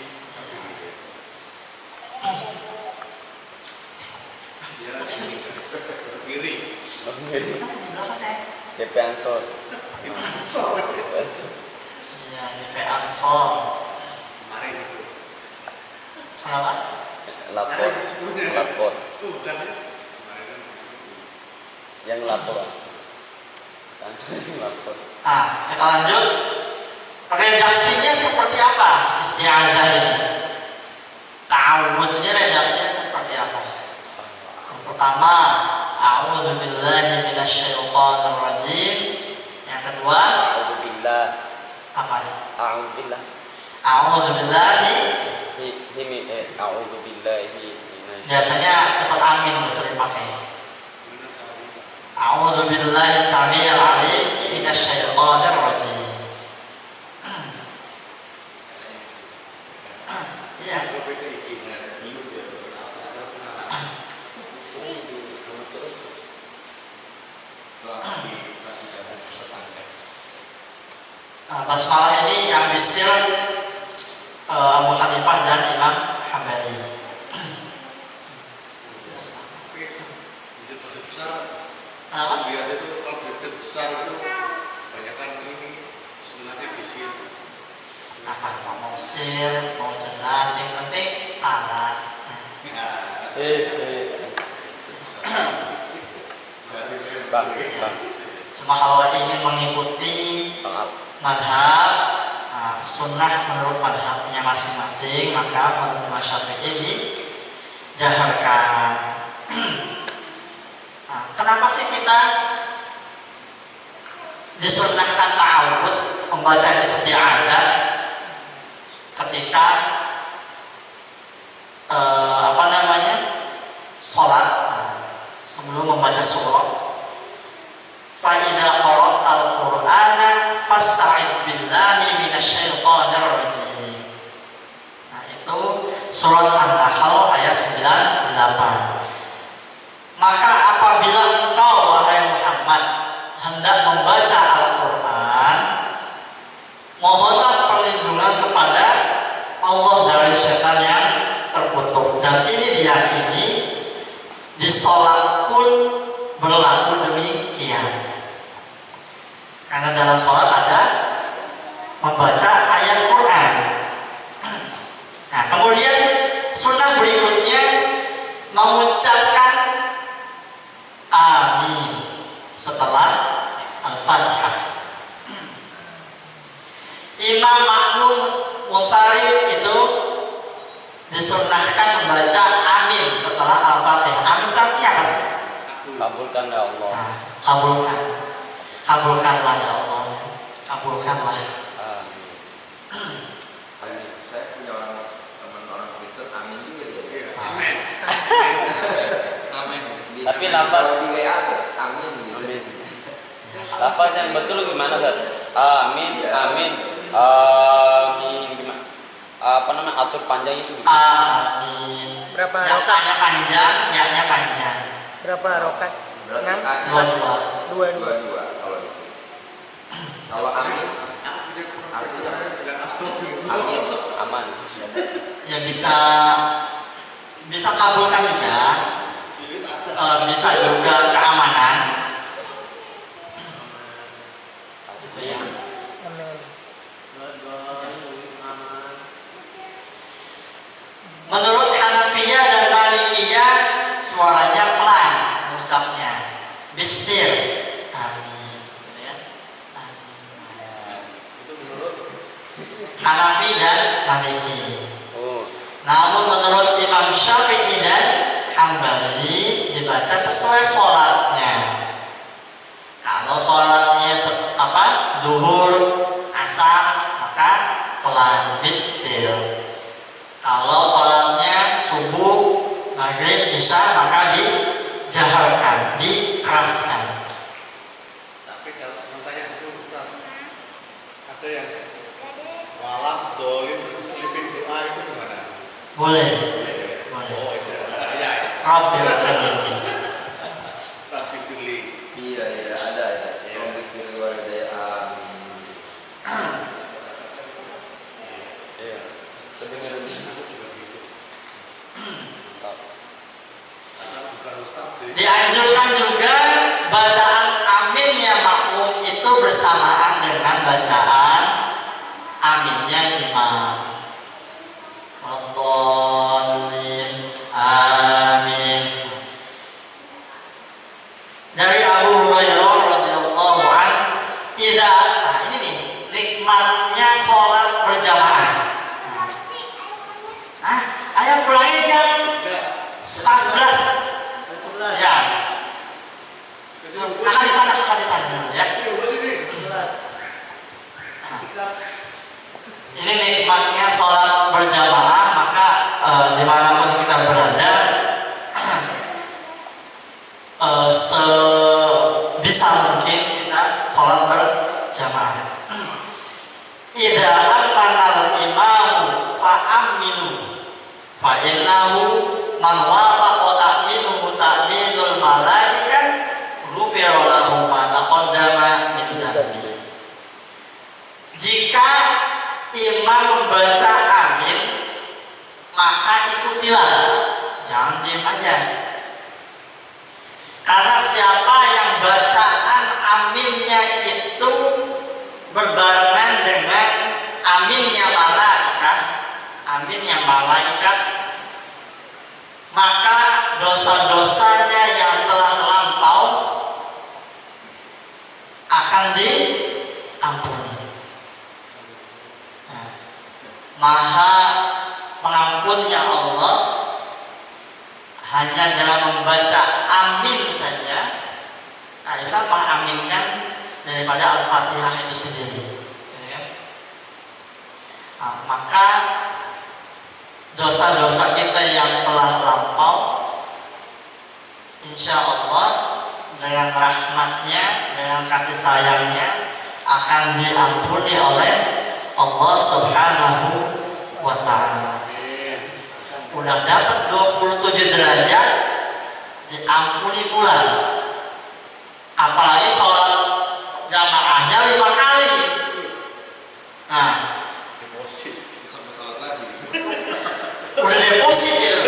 dia kiri. Berapa saya? DP Ansor. Iya, DP Ansor. Kemarin itu. Kenapa? Lapor. Bukan ya. Kemarin kan. Yang lapor. Ansor yang lapor. Kita lanjut. Redaksinya seperti apa isti'adzah ini? Ta'awuz ini redaksinya seperti apa? Yang pertama, a'udzubillahi minasyaitonirrajim. Yang kedua, A'udzubillah. apa? A'udzubillah. A'udzubillahi. A'udzubillahi. Biasanya pesat amin bisa dipakai. A'udzubillahi samii'il 'aliim minasyaitonirrajim. Iya. Basmalah ini yang bisir Abu Hanifah dan Imam Hambali. Kenapa? Lihat itu kalau budget besar itu banyak kan ini sebenarnya bisir. Apa mau sir, mau jelas, yang penting syarat. Bang. Cuma kalau ingin mengikuti madhab, sunnah menurut madhabnya masing-masing, maka menurut Syafi'i dijaharkan. Kenapa sih kita disunnahkan ta'awud, membaca isti'adzah ketika apa namanya sholat sebelum membaca surah? Fa idza qara'tal qur'ana fasta'id billahi minasyaitonir rajim. Nah, itu surat An-Nahl ayat 98. Maka apabila engkau wahai Muhammad hendak membaca Al-Qur'an, mohonlah perlindungan kepada Allah dari setan yang terkutuk. Dan ini diyakini di sholat pun berlaku demikian. Karena dalam sholat ada membaca ayat Quran. Nah, kemudian sunnah berikutnya mengucapkan amin setelah Al-Fatihah. Imam makmum munfarid itu disunnahkan membaca amin setelah Al-Fatihah. Amin artinya apa sih? Kabulkan ya Allah. Nah, kabulkanlah ya Allah, kabulkanlah. Saya punya teman orang Kristen, amin juga dia. Amin. Amin. Tapi lafaz di WA amin gitu. Amin. Lafaz yang betul gimana, Ustaz? Amin, amin. Amin gimana? Apa namanya? Atur panjang itu gimana? Amin. Berapa Ya, rokat? A-nya panjang, ya-nya panjang. Berapa rokat? Berarti Enam? Dua-dua. dua kalau gitu. Kalau amin, artinya amin, Aman. Ya bisa kabulkan juga, bisa juga keamanan. Gitu ya. Amin. Menurut Hanafiyah dan Malikiyah suaranya pelan mengucapnya, bisir. Amin. Gitu ya. Amin. Itu menurut Hanafi dan Maliki. Oh, Namun menurut Imam Syafi'i dan Hambali dibaca sesuai sholatnya. Kalau sholatnya zuhur, asar, maka pelan bisir. Kalau sholatnya subuh, maghrib, isya, maka dijaharkan, dikeraskan. tapi kalau makanya itu Ustaz, ada yang walam dolim selipin doa itu gimana? Boleh, Oh boleh. itu ya. Rabbil alamin. Tapi pilih. iya ada. Kalau dikiri walidaya amin. iya. Kedengaran Aku juga gitu. Karena bukan Ustaz sih. Dianjurkan juga bacaan aminnya makmum itu bersamaan dengan bacaan aminnya imam. Wallahul amin. Dari Abu Hurairah radhiyallahu an, ini nih nikmatnya sholat berjamaah. Ayam pulangnya jam 11. Ya. Akan di sana dulu ya. Ini nikmatnya sholat berjamaah, maka dimanapun kita berada, sebisa mungkin kita sholat berjamaah. Idza amanal imamu fa'aminu fa'innahu man wafaqa ta'minuhu ta'minul malaikat ghufira lahu ma taqaddama min dzambi. Jika imam membaca amin, maka ikutilah, jangan diam aja. Karena siapa yang bacaan aminnya itu berbarengan dengan aminnya malaikat, maka dosa-dosanya yang telah lampau akan diampuni. Maha pengampunnya Allah hanya dengan membaca amin saja. Nah, kita mengaminkan daripada Al-Fatihah itu sendiri. Nah, maka dosa-dosa kita yang telah lampau, insya Allah dengan rahmatnya, dengan kasih sayangnya akan diampuni oleh Allah Subhanahu wa ta'ala. Udah dapat 27 derajat, diampuni pula. Apalagi sholat jamaahnya 5 kali. Nah, Deposit sampai sholat lagi. deposit gitu.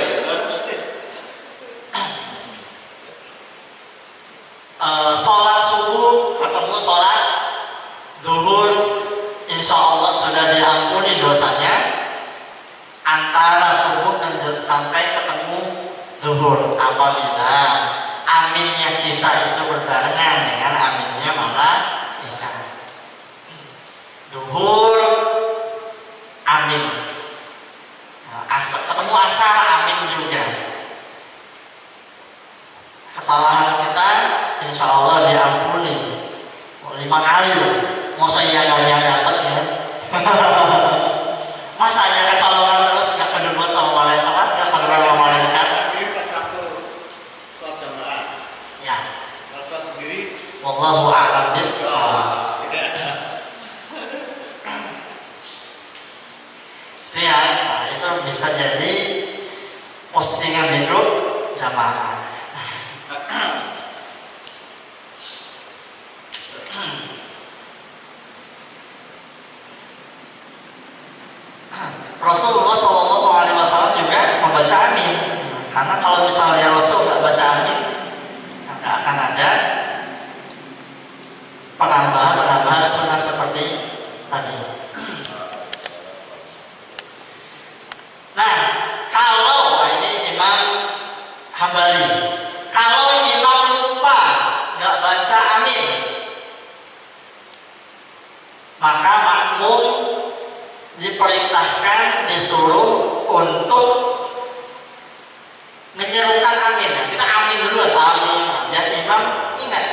Sholat subuh ketemu sholat zuhur, insya Allah sudah diampuni dosanya antara subuh dan sampai ketemu zuhur, apabila aminnya kita itu berbarengan dengan aminnya malaikat. Zuhur amin, ketemu asar amin juga. Kesalahan kita insya Allah diampuni 5 kali. Mau saya yang dapat ya? Masa hanya kecolongan terus nggak kedua sama malaikat, nggak kedua sama malaikat? Ini pas waktu sholat jamaah. Ya. Kalau sholat sendiri, Wallahu a'lam bishawab. tidak ada. Itu ya, nah, itu bisa jadi postingan di grup jamaah. Rasulullah SAW juga membaca amin, karena kalau misalnya Rasul nggak baca amin, nggak akan ada penambahan sunnah seperti tadi. Nah, kalau ini Imam Hambali, kalau imam lupa nggak baca amin, maka makmum diperintahkan, disuruh untuk menyerukan amin. Kita amin dulu, amin, biar imam ingat.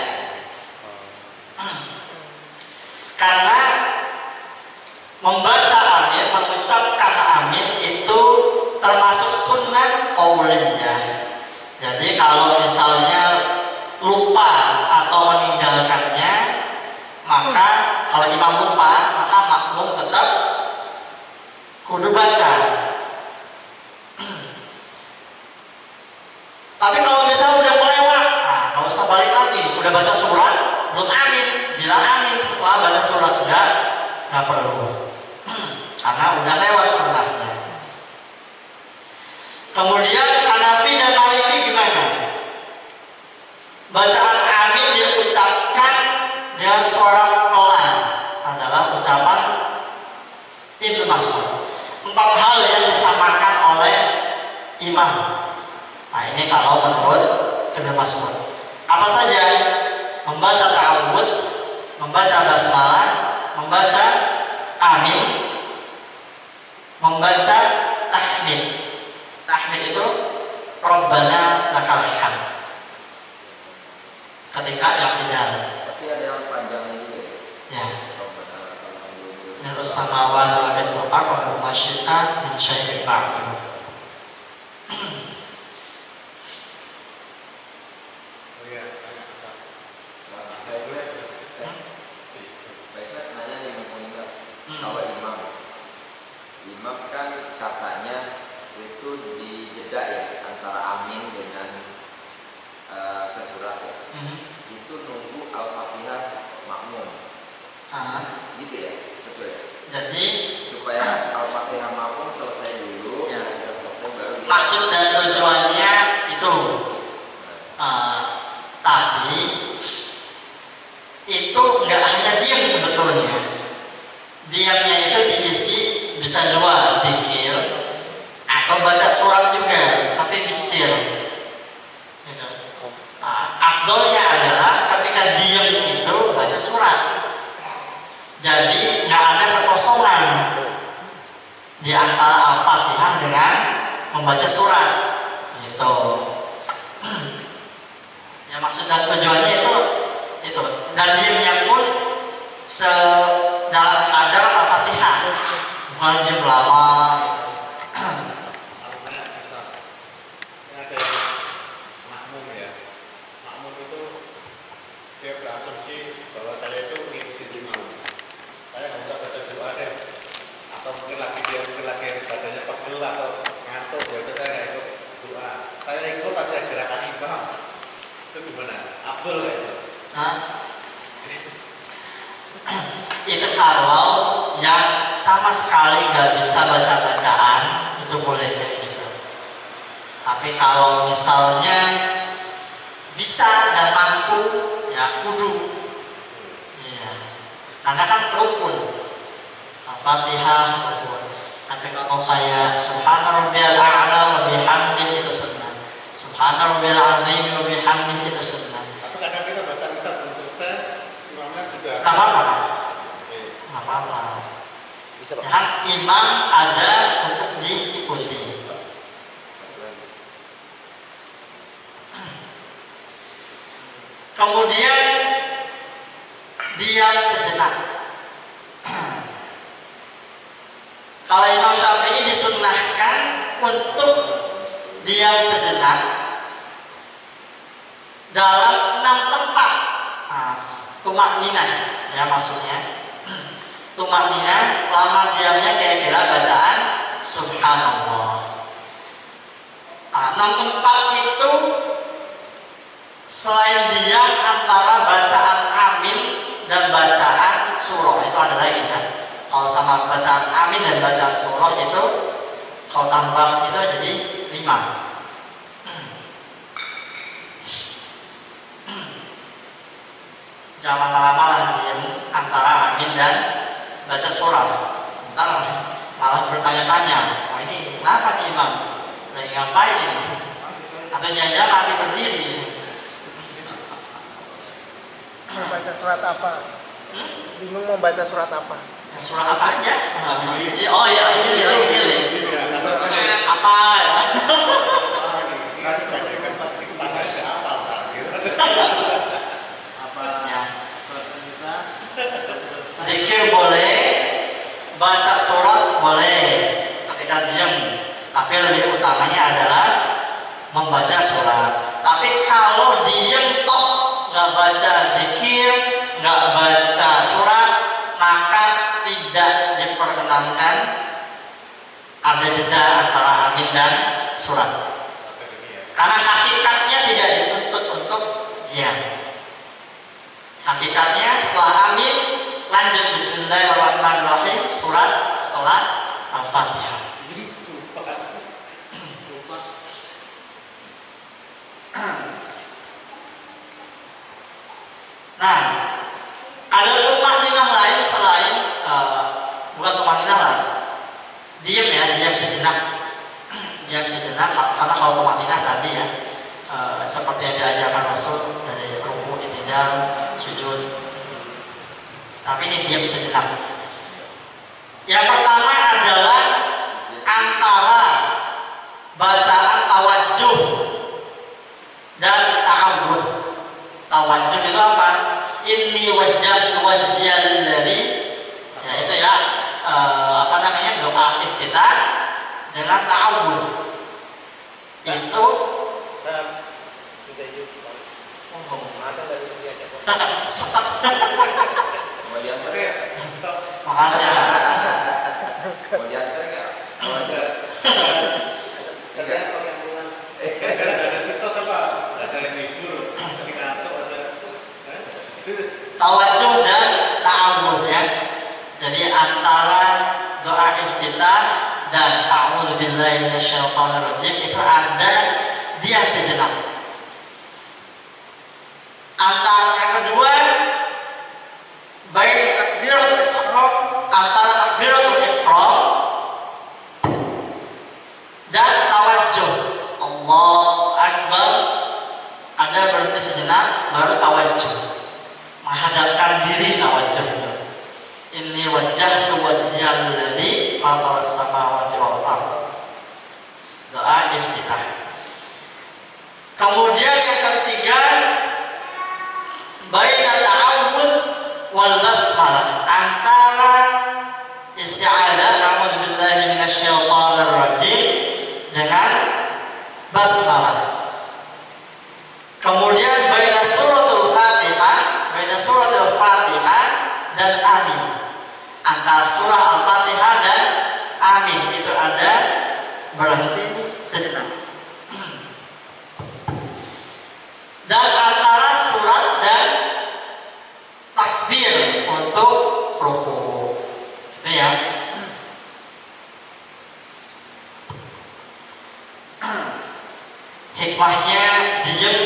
Karena membaca amin, mengucapkan amin itu termasuk sunnah qauliyah. Jadi kalau misalnya lupa atau meninggalkannya, maka kalau imam lupa, maka makmum tetap kudu baca. Tapi kalau misalnya udah melewat, nah nggak usah balik lagi. Udah baca surat, belum amin, bilang amin setelah baca surat, nggak perlu, karena udah lewat suratnya. Kemudian Hanafi dan Maliki gimana? Bacaan amin diucapkan dengan suara pelan adalah ucapan Ibnu Mas'ud. 4 hal yang disamakan oleh imam. Nah ini kalau menurut Ibnu Mas'ud. Apa saja? Membaca ta'awud, membaca basmalah, membaca amin, membaca tahmid. Tahmid itu Rabbana lakal hamd. Ketika yang tidak. Tapi ada yang panjangnya juga. Ya. Minus samawati wa minal ardi wa syi'ta min syai'in ba'du. Saya nanya nih kalau imam kan katanya itu dijeda ya antara amin dengan ke surat ya. Itu nunggu al-fatihah makmum. Gitu ya, betul ya. Jadi Supaya al-fatihah makmum selesai dulu, ya. Selesai baru. Maksud dan tujuannya itu. Tapi itu nggak hanya diam sebetulnya. Diamnya itu diisi bisa 2, zikir atau baca surat juga, tapi bisir. Gitu. Afdolnya adalah ketika diam itu baca surat. Jadi nggak ada kekosongan di antara Al-Fatihah dengan membaca surat. Gitu. Ya maksud dan tujuannya itu. Dan diamnya pun dalam kadar Al-Fatihah, bukan diam lama. Ada yang makmum ya. Makmum itu dia berasumsi bahwa saya itu mengikuti imam. Saya nggak usah baca doa deh. Atau mungkin lagi badannya pegel atau ngantuk, ya udah saya nggak ikut doa. Saya ikut aja gerakan imam. Itu gimana? Abdul ya itu. Itu kalau yang sama sekali nggak bisa baca bacaan itu boleh kayak gitu. Tapi kalau misalnya bisa dan mampu, ya kudu. Ya. Karena kan rukun. Al-Fatihah rukun. Tapi kalau kayak Subhana rabbiyal a'la wa bihamdihi itu sunnah. Subhana rabbiyal azim wa bihamdihi itu sunnah. Tapi kadang kita baca kitab belum selesai, imamnya juga. Nggak apa-apa. Nggak apa-apa. Bisa Pak. Ya kan imam ada untuk diikuti. Kemudian diam sejenak. Kalau Imam Syafi'i disunnahkan untuk diam sejenak dalam 6 tempat. Nah, tumakninah ya maksudnya. Tumakninah lama diamnya kira-kira bacaan subhanallah. Nah, 6 tempat itu selain diam antara bacaan amin dan bacaan surah itu ada lagi kan. Kalau sama bacaan amin dan bacaan surah itu kalau tambah itu jadi 5. Jangan lama-lama lah diam antara amin dan baca surah. Ntar malah bertanya-tanya, oh ini kenapa nih imam? Lagi ngapain ini? Atau jangan-jangan lagi berdiri? Baca surat apa? Bingung mau baca surat apa? Ya, surah apa aja? Oh iya, ini lagi pilih. Surat apa ya? Nanti saya kan pasti kemana aja apa ntar gitu. Apa? Ya. Surat An-Nisa. Zikir boleh, baca surat boleh ketika diam. Tapi lebih utamanya adalah membaca surat. Tapi kalau diam toh nggak baca zikir, nggak baca surat, maka tidak diperkenankan ada jeda antara amin dan surat. Karena hakikatnya tidak dituntut untuk diam. Hakikatnya setelah amin lanjut bismillahirrahmanirrahim surat setelah Al-Fatihah. Jadi sumpah kan? Sumpah. Nah, ada tumakninah lain selain bukan tumakninah lah, diam ya, diam sejenak, diam sejenak. Karena kalau tumakninah tadi ya, seperti yang diajarkan Rasul dari ruku, i'tidal, sujud. Tapi ini diam sejenak. Yang pertama adalah antara bacaan tawajjuh dan ta'awudz. Tawajjuh itu apa? Inni wajjahtu wajhiya lillazi, ya itu ya apa namanya, doa iftitah dengan ta'awudz. Itu Tidak yuk. oh, Ada dari dia ya. Mau diantar ya? makasih ya. Mau diantar nggak? Mau ada. Saya pakai ambulans. Ada situ apa? Ada yang libur. Di kantor ada. Tawajjuh dan ta'awudz ya. Jadi antara doa iftitah dan a'udzubillahi minasyaitonirrajim itu ada diam sejenak. Antara yang kedua baik takbiratul ihram, antara takbiratul ihram dan tawajjuh Allahu Akbar ada berhenti sejenak baru tawajjuh, menghadapkan diri tawajjuh. Inni wajjahtu wajhiya lillazi fataras samawati wal ardh. Doa iftitah. Kemudian yang ketiga baina ta'awudz wal basmalah, antara isti'adzah a'udzu billahi minasyaitonir rajim dengan basmalah. Kemudian baina suratul Fatihah, baina suratul Fatihah dan amin. Antara surah Al-Fatihah dan amin itu ada berhenti sejenak. Dan antara surat dan takbir untuk ruku. Itu ya. hikmahnya diem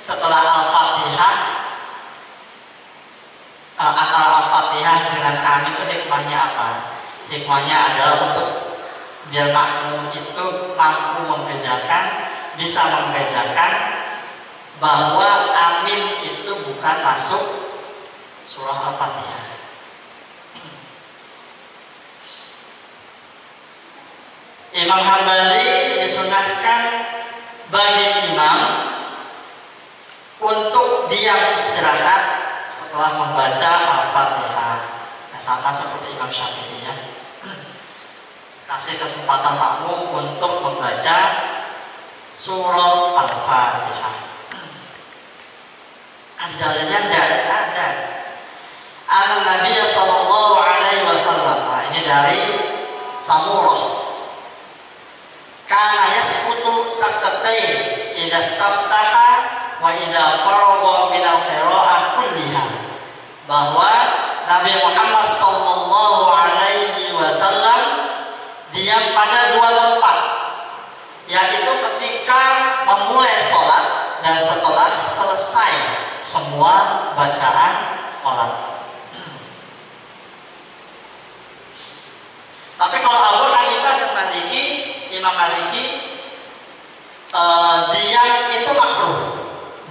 setelah Al-Fatihah. Antara Al-Fatihah dengan amin itu hikmahnya apa? Hikmahnya adalah untuk biar makmum itu mampu membedakan, bisa membedakan bahwa amin itu bukan masuk surah Al-Fatihah. Imam Hambali disunahkan bagi imam untuk diam istirahat setelah membaca Al-Fatihah. Nah, sama seperti Imam Syafi'i ya. Kasih kesempatan makmum untuk membaca surah Al-Fatihah. Ada dalilnya? Tidak ada. An-Nabi sallallahu alaihi wasallam. Nah, ini dari Samurah. Kana yasqutu saktatain idza istaftaha wa idza faragha min al-qira'ah kulliha. Bahwa Nabi Muhammad sallallahu alaihi wasallam diam pada dua tempat, yaitu ketika memulai sholat dan setelah selesai semua bacaan sholat. Tapi kalau Abu Hanifah dan Imam Maliki diam itu makruh.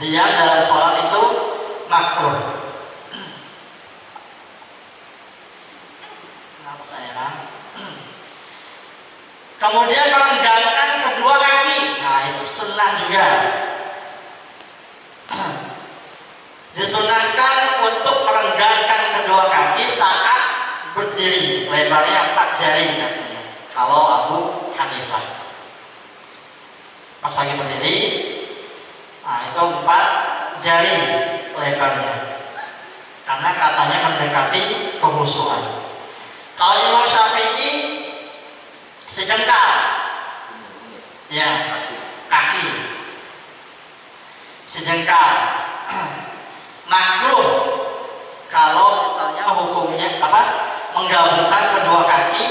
Diam dalam sholat itu makruh. Kenapa saya? Kemudian melenggarkan kedua kaki. Nah, itu sunnah juga. Disunahkan untuk melenggarkan kedua kaki saat berdiri. Lebarnya 4 jari katanya. Kalau Abu Hanifah. Pas lagi berdiri, nah itu 4 jari lebarnya. Karena katanya mendekati kehusuan. Kalau Imam Syafi'i sejengkal, ya, kaki sejengkal. Makruh kalau misalnya hukumnya apa? Menggabungkan kedua kaki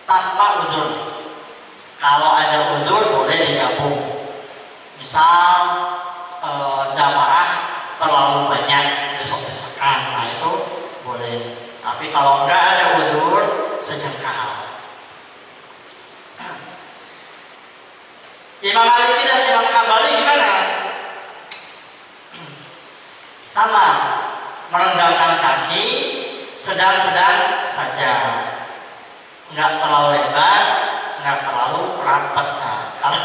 tanpa uzur. Kalau ada uzur boleh digabung. Misal jamaah terlalu banyak desek-desekan, nah itu boleh. Tapi kalau enggak ada uzur, sejengkal. Imam Maliki dan Imam Hambali gimana? Sama, merendahkan kaki sedang-sedang saja, nggak terlalu lebar, nggak terlalu rapat. Nah, kalau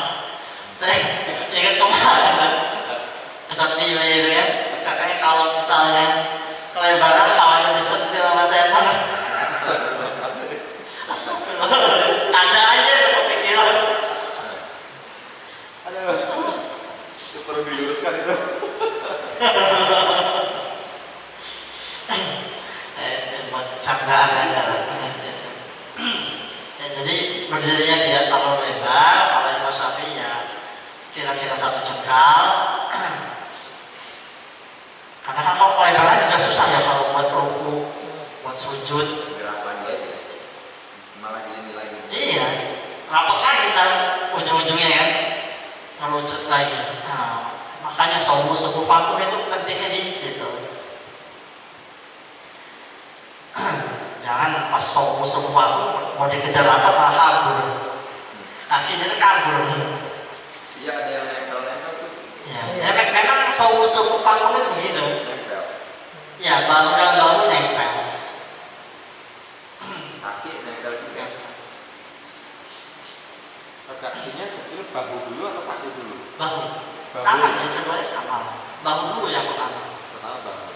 saya ingat kemarin Ustaz Tio itu ya, katanya kalau misalnya kelebaran kawannya disentil sama setan. Astagfirullah, ada aja kepikiran. Itu perlu diluruskan itu. Buat candaan aja lah. Ya, jadi berdirinya tidak terlalu lebar. Kalau Imam Syafi'i ya kira-kira 1 jengkal. Karena kan kalau kelebaran juga susah ya kalau buat ruku, buat sujud. Gerakan dia ya. Malah gini lagi. Iya, rapat lagi ntar ujung-ujungnya kan ngerucut lagi. Nah, makanya subuh vakum itu pentingnya di situ. Jangan pas subuh vakum mau dikejar rapat malah kabur. Akhirnya itu kabur. Iya, ada yang nempel-nempel tuh. Ya, memang subuh vakum itu begitu. Nempel. Ya, bangun dan bangun nempel. Kaki nempel juga. Kakinya sebetulnya bahu dulu atau kaki dulu? Bahu. Sama sih, keduanya sama. Bahu dulu yang pertama. Pertama bahu.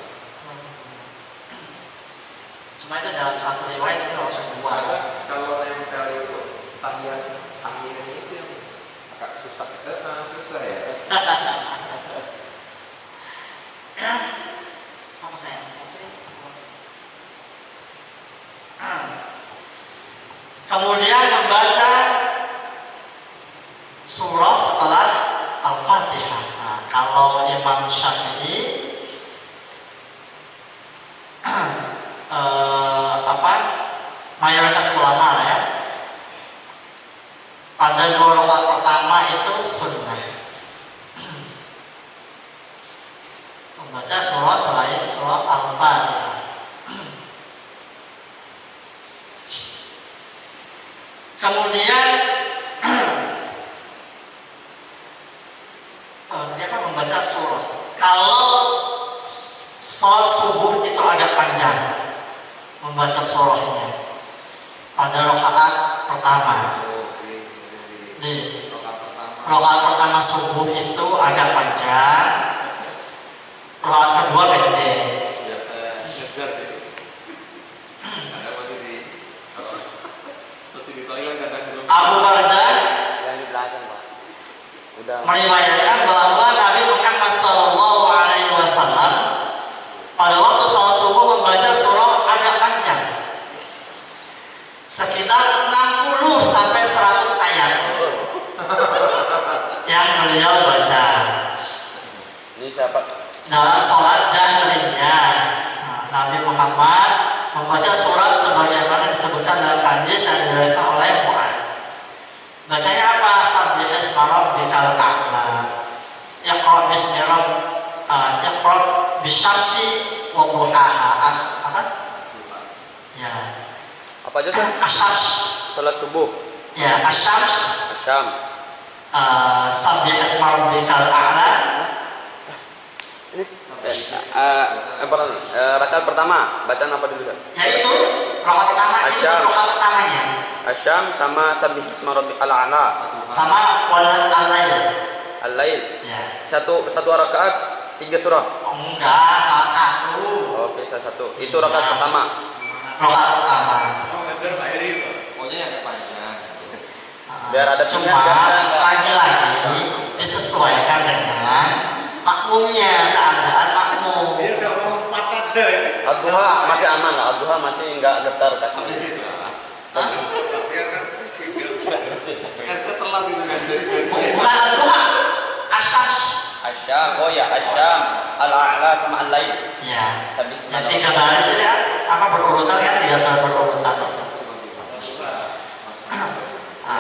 Cuma itu dalam satu riwayat itu langsung dua. Kalau nempel itu tahiyat akhirnya itu yang agak susah. Susah ya. Apa saya? Kemudian membaca surah setelah Al-Fatihah. Nah, kalau Imam Syafi'i mayoritas ulama ya Pada 2 rakaat pertama itu sunnah membaca surah selain surah Al-Fatihah. Kemudian dia kan membaca surah. Kalau sholat subuh itu agak panjang membaca surahnya pada rakaat pertama. Di rakaat pertama subuh itu agak panjang, rakaat kedua pendek. Ya saya ngejar deh. Ada masih di toilet kadang belum. Abu Barzah Yang di belakang, Pak. Udah. meriwayatkan bahwa Nabi Muhammad SAW pada waktu sholat subuh membaca surah agak panjang, sekitar 60 sampai 100 ayat yang beliau baca Ini siapa? dalam sholat jahriyah. Nabi Muhammad membaca surat sebagaimana disebutkan dalam hadis yang diriwayatkan oleh Mu'adz. Bacanya apa? Sabbih isma rabbikal a'la. Iqra bismi Iqra bisyamsi wa duhaha. Apa? Ya. Apa aja sih? Asyams. Salat subuh. Ya, asyams. Asyam. Sabbih isma rabbikal a'la. Rakaat pertama bacaan apa dulu? Yaitu rakaat pertama itu Asyam. rakaat pertamanya. Asyam sama sabbih isma rabbikal a'la. Sama walal al-lail. Al-lail. Ya. Satu rakaat 3 surah. Oh, enggak, salah satu. Oke, satu. Itu rakaat pertama. Rakaat pertama. Mau ngajar Pak Eri itu. Pokoknya yang panjang. Biar ada Cuma pilihan, biar lagi-lagi disesuaikan dengan makmumnya, keadaan makmum. Dia udah mau 4 aja ya. Ad-duha masih aman lah. Ad-duha masih enggak getar kaki. Latihan kan saya telat itu kan dari Bukan al-duha, asyams. Asyam. Oh ya, asyam. Al-a'la sama al-lail. Ya. Sabbih isma Yang 3 baris itu ya, apa berurutan kan, 3 surat berurutan.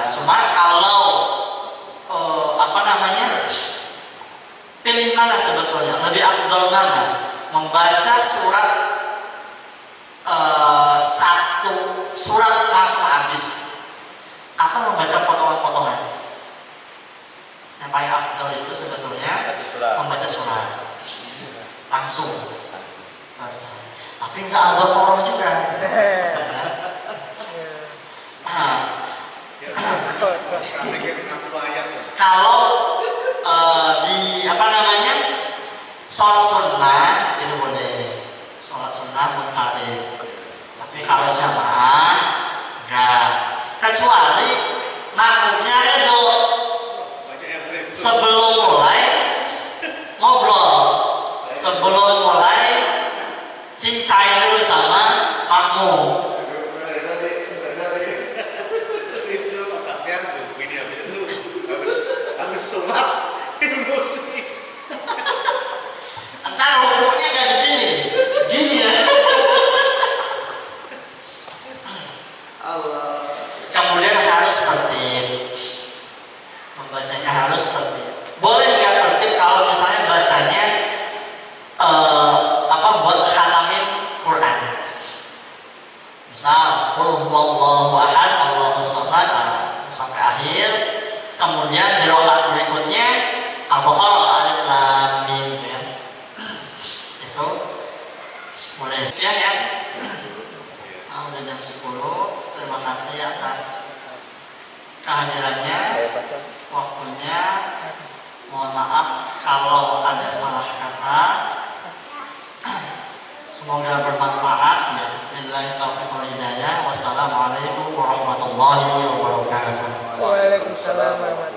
Cuma kalau apa namanya, pilih mana sebetulnya lebih afdal mana, membaca surat satu surat langsung habis atau membaca potongan-potongan. Yang paling afdal itu sebetulnya membaca surat langsung selesai. Tapi nggak ada foroh juga. Kalau di apa namanya sholat sunnah itu boleh, sholat sunnah munfarid. Tapi kalau jamaah enggak, kecuali makmumnya itu sebelum mulai ngobrol, sebelum mulai cincai dulu sama makmum. Habis sholat emosi. Entar rukuknya nggak di sini, gini ya. Allah. Kemudian harus tertib, membacanya harus tertib. Boleh nggak tertib kalau misalnya bacanya apa buat khatamin Quran. Misal qul huwallahu ahad Allahus samad sampai akhir. Kemudian di rakaat berikutnya Al-Baqarah, Alif Lam Mim, ya. Itu boleh. Sekian ya. Udah jam 10. Terima kasih atas kehadirannya, waktunya. Mohon maaf kalau ada salah kata. Semoga bermanfaat ya. Billahi taufiq wal hidayah. Wassalamualaikum warahmatullahi wabarakatuh. Waalaikumsalam warahmatullahi wabarakatuh.